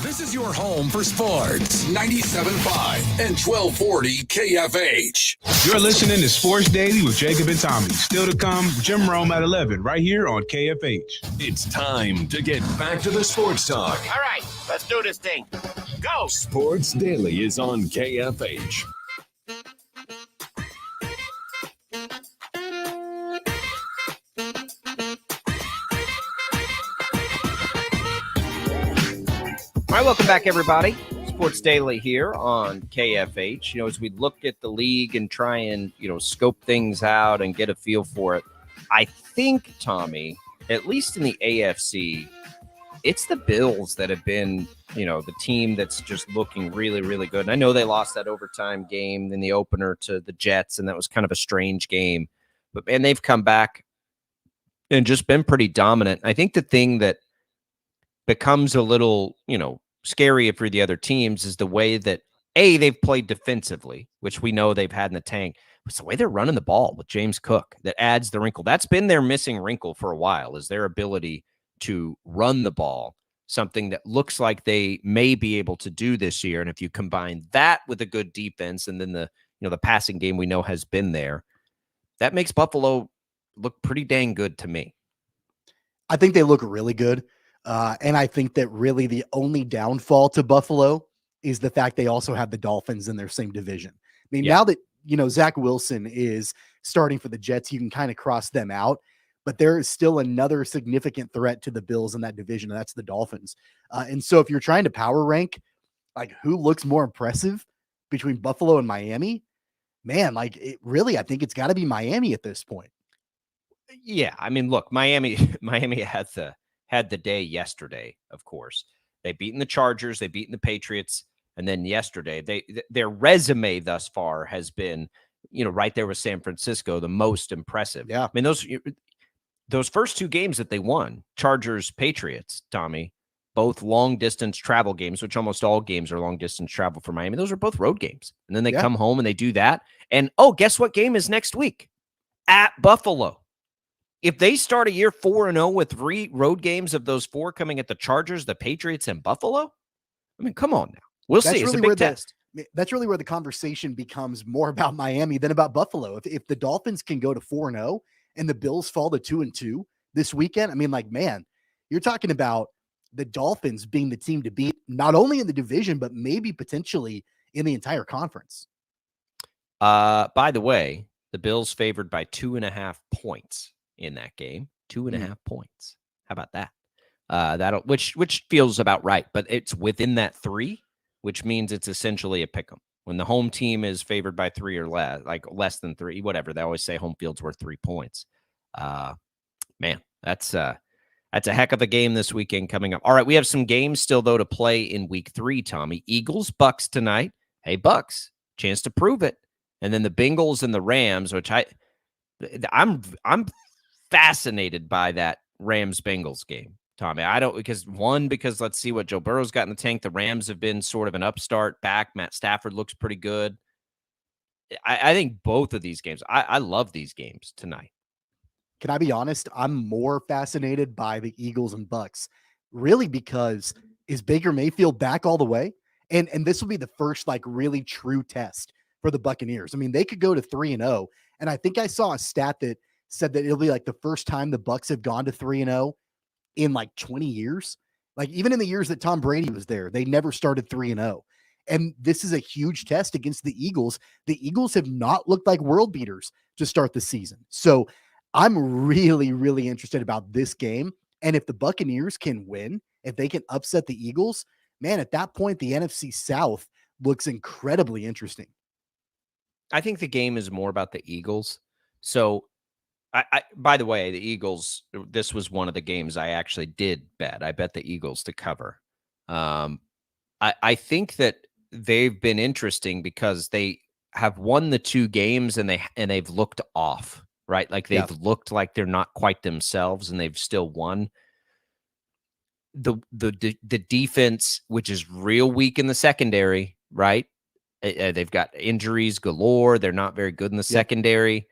This is your home for sports. 97.5 and 1240 KFH. You're listening to Sports Daily with Jacob and Tommy. Still to come, Jim Rome at 11, right here on KFH. It's time to get back to the sports talk. All right, let's do this thing. Go! Sports Daily is on KFH. All right, welcome back, everybody. Sports Daily here on KFH. You know, as we look at the league and try and, scope things out and get a feel for it, I think, Tommy, at least in the AFC, it's the Bills that have been, the team that's just looking really, really good. And I know they lost that overtime game in the opener to the Jets, and that was kind of a strange game. But, man, they've come back and just been pretty dominant. I think the thing that becomes a little, scary for the other teams is the way that they've played defensively, which we know they've had in the tank. It's the way they're running the ball with James Cook that adds the wrinkle. That's been their missing wrinkle for a while, is their ability to run the ball, something that looks like they may be able to do this year. And if you combine that with a good defense and then the passing game we know has been there, that makes Buffalo look pretty dang good to me. I think they look really good. And I think that really the only downfall to Buffalo is the fact they also have the Dolphins in their same division. I mean, now that, Zach Wilson is starting for the Jets, you can kind of cross them out, but there is still another significant threat to the Bills in that division, and that's the Dolphins. And so if you're trying to power rank, like, who looks more impressive between Buffalo and Miami, man, I think it's got to be Miami at this point. Yeah. I mean, look, Miami had the day yesterday, of course. They've beaten the Chargers, they've beaten the Patriots, and then yesterday, their resume thus far has been, right there with San Francisco, the most impressive. Yeah. I mean, those first two games that they won, Chargers, Patriots, Tommy, both long-distance travel games, which almost all games are long-distance travel for Miami. Those are both road games. And then they come home and they do that. And, guess what game is next week? At Buffalo. If they start a year 4-0 with 3 road games of those 4 coming at the Chargers, the Patriots, and Buffalo, I mean, come on now. We'll see. It's a big test. That's really where the conversation becomes more about Miami than about Buffalo. If the Dolphins can go to 4-0 and the Bills fall to 2-2 this weekend, I mean, man, you're talking about the Dolphins being the team to beat, not only in the division, but maybe potentially in the entire conference. By the way, the Bills favored by 2.5 points. In that game, 2.5 points. How about that? Which feels about right, but it's within that 3, which means it's essentially a pick 'em. When the home team is favored by 3 or less, like less than 3, whatever. They always say home field's worth 3 points. Man, that's a heck of a game this weekend coming up. All right, we have some games still though to play in week 3. Tommy, Eagles, Bucks tonight. Hey, Bucks, chance to prove it, and then the Bengals and the Rams, which I'm fascinated by that Rams-Bengals game, Tommy. Because let's see what Joe Burrow's got in the tank. The Rams have been sort of an upstart back. Matt Stafford looks pretty good. I think both of these games, I love these games tonight. Can I be honest? I'm more fascinated by the Eagles and Bucks, really, because is Baker Mayfield back all the way? And this will be the first really true test for the Buccaneers. I mean, they could go to 3-0, and I think I saw a stat that said that it'll be the first time the Bucks have gone to 3-0 in 20 years. Even in the years that Tom Brady was there, they never started 3-0. And this is a huge test against the Eagles. The Eagles have not looked like world beaters to start the season. So I'm really, really interested about this game. And if the Buccaneers can win, if they can upset the Eagles, man, at that point, the NFC South looks incredibly interesting. I think the game is more about the Eagles. So by the way, the Eagles, this was one of the games I actually did bet. I bet the Eagles to cover. I think that they've been interesting because they have won the 2 games and they've looked off, right? They've looked like they're not quite themselves and they've still won. The defense, which is real weak in the secondary, right? They've got injuries galore. They're not very good in the secondary.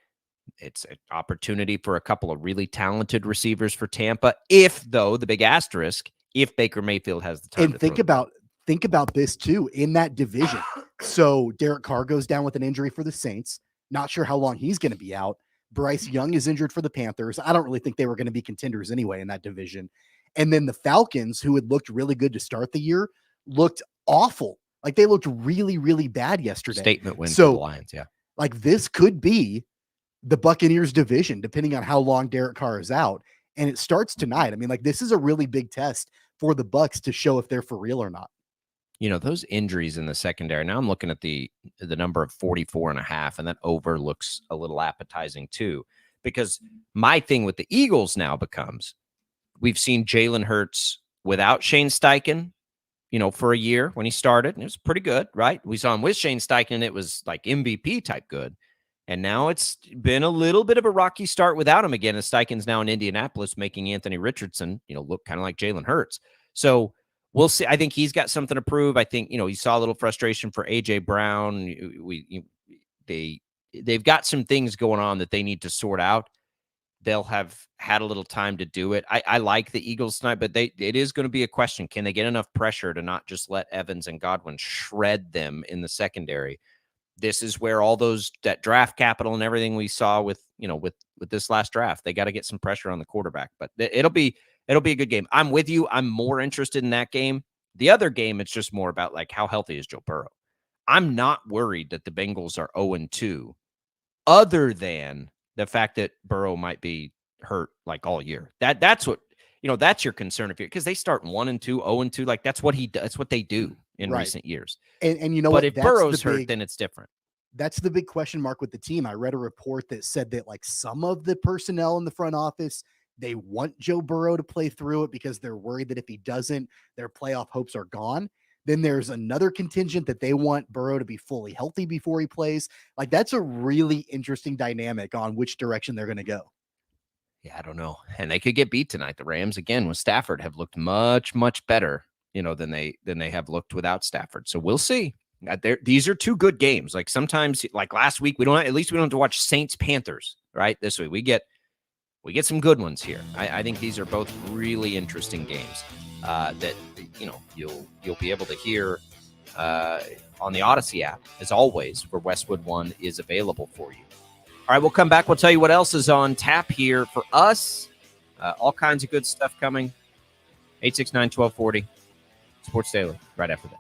It's an opportunity for a couple of really talented receivers for Tampa. If, though, the big asterisk, if Baker Mayfield has the time And to think throw. about this too in that division. So Derek Carr goes down with an injury for the Saints. Not sure how long he's going to be out. Bryce Young is injured for the Panthers. I don't really think they were going to be contenders anyway in that division. And then the Falcons, who had looked really good to start the year, looked awful. Like they looked really, really bad yesterday. Statement win for So the Lions, yeah. like this could be the Buccaneers division, depending on how long Derek Carr is out. And it starts tonight. I mean, like this is a really big test for the Bucs to show if they're for real or not. You know, those injuries in the secondary. Now I'm looking at the number of 44.5, and that over looks a little appetizing too. Because my thing with the Eagles now becomes, we've seen Jalen Hurts without Shane Steichen, you know, for a year when he started, and it was pretty good, right? We saw him with Shane Steichen, and it was like MVP type good. And now it's been a little bit of a rocky start without him again, as Steichen's now in Indianapolis, making Anthony Richardson, you know, look kind of like Jalen Hurts. So we'll see. I think he's got something to prove. I think, you know, you saw a little frustration for A.J. Brown. They've got some things going on that they need to sort out. They'll have had a little time to do it. I like the Eagles tonight, but it is going to be a question. Can they get enough pressure to not just let Evans and Godwin shred them in the secondary? This is where all that draft capital and everything we saw with this last draft, they got to get some pressure on the quarterback. But it'll be a good game. I'm with you. I'm more interested in that game. The other game, it's just more about like how healthy is Joe Burrow. I'm not worried that the Bengals are 0-2, other than the fact that Burrow might be hurt like all year. That's what, you know, that's your concern because they start 1-2, 0-2. Like that's what they do in recent years. And you know but what? if Burrow's hurt, then it's different. That's the big question mark with the team. I read a report that said that like some of the personnel in the front office, they want Joe Burrow to play through it because they're worried that if he doesn't, their playoff hopes are gone. Then there's another contingent that they want Burrow to be fully healthy before he plays. Like that's a really interesting dynamic on which direction they're going to go. Yeah, I don't know. And they could get beat tonight. The Rams, again, with Stafford, have looked much, much better, you know, than they have looked without Stafford. So we'll see. These are two good games. Like sometimes, like last week, we don't have to watch Saints Panthers, right? This week we get some good ones here. I think these are both really interesting games that, you know, you'll be able to hear on the Odyssey app, as always, where Westwood One is available for you. All right, we'll come back. We'll tell you what else is on tap here for us. All kinds of good stuff coming. 869-1240. Sports Daily, right after this.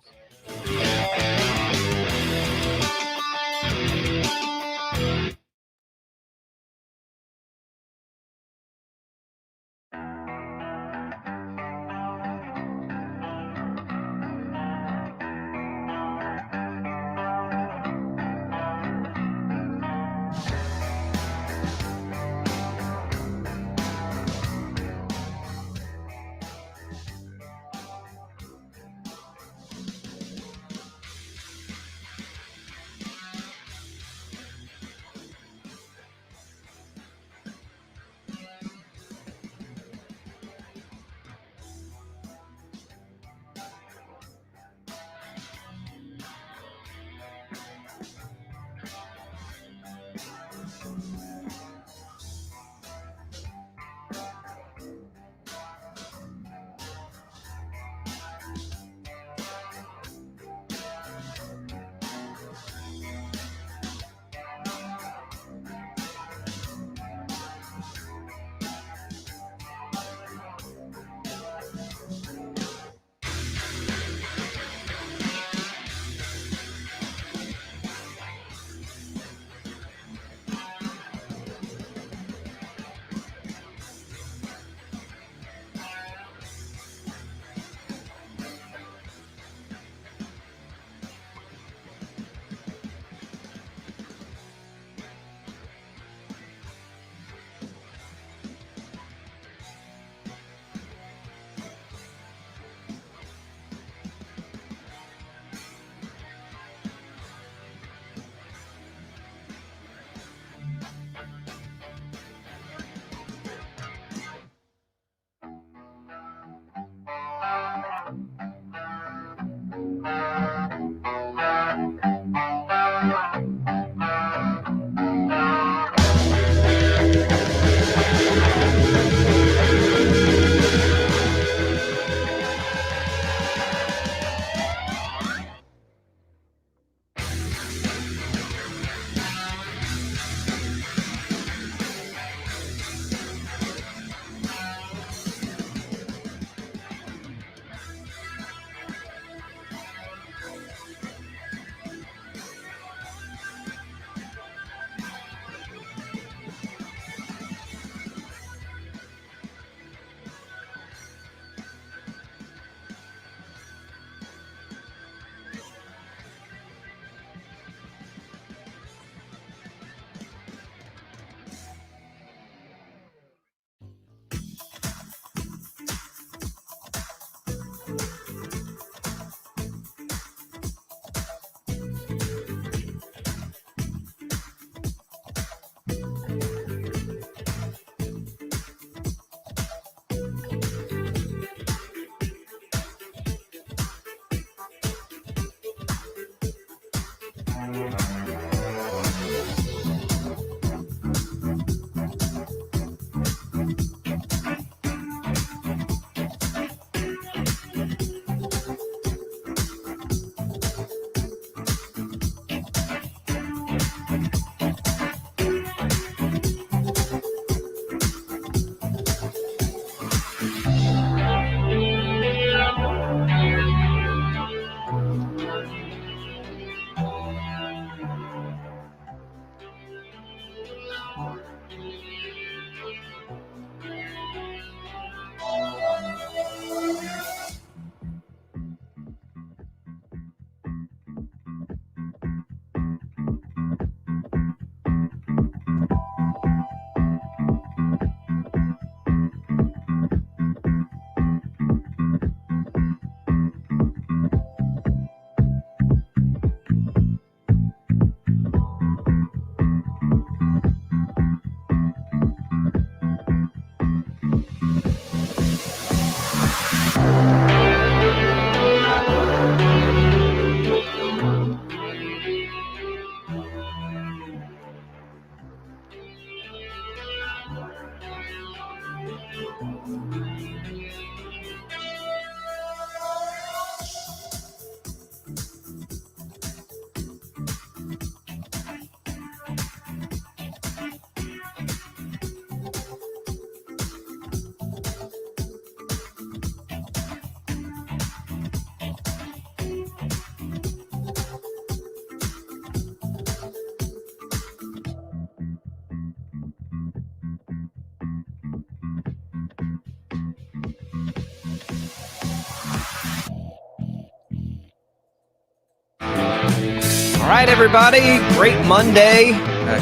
All right, everybody. Great Monday.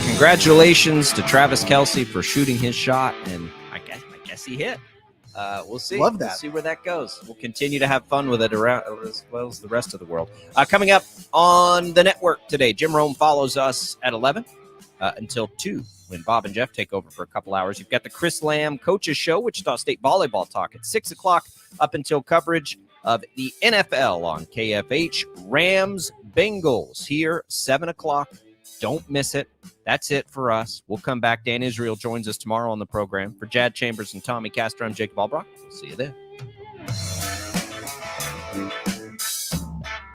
Congratulations to Travis Kelce for shooting his shot, and I guess he hit. We'll see. Love that. We'll see where that goes. We'll continue to have fun with it around as well as the rest of the world. Coming up on the network today, Jim Rome follows us at 11 until 2 when Bob and Jeff take over for a couple hours. You've got the Chris Lamb Coaches Show, Wichita State Volleyball Talk at 6 o'clock up until coverage of the NFL on KFH. Rams Bengals here, 7 o'clock. Don't miss it. That's it for us. We'll come back. Dan Israel joins us tomorrow on the program. For Jad Chambers and Tommy Castor, I'm Jacob Albracht. See you then.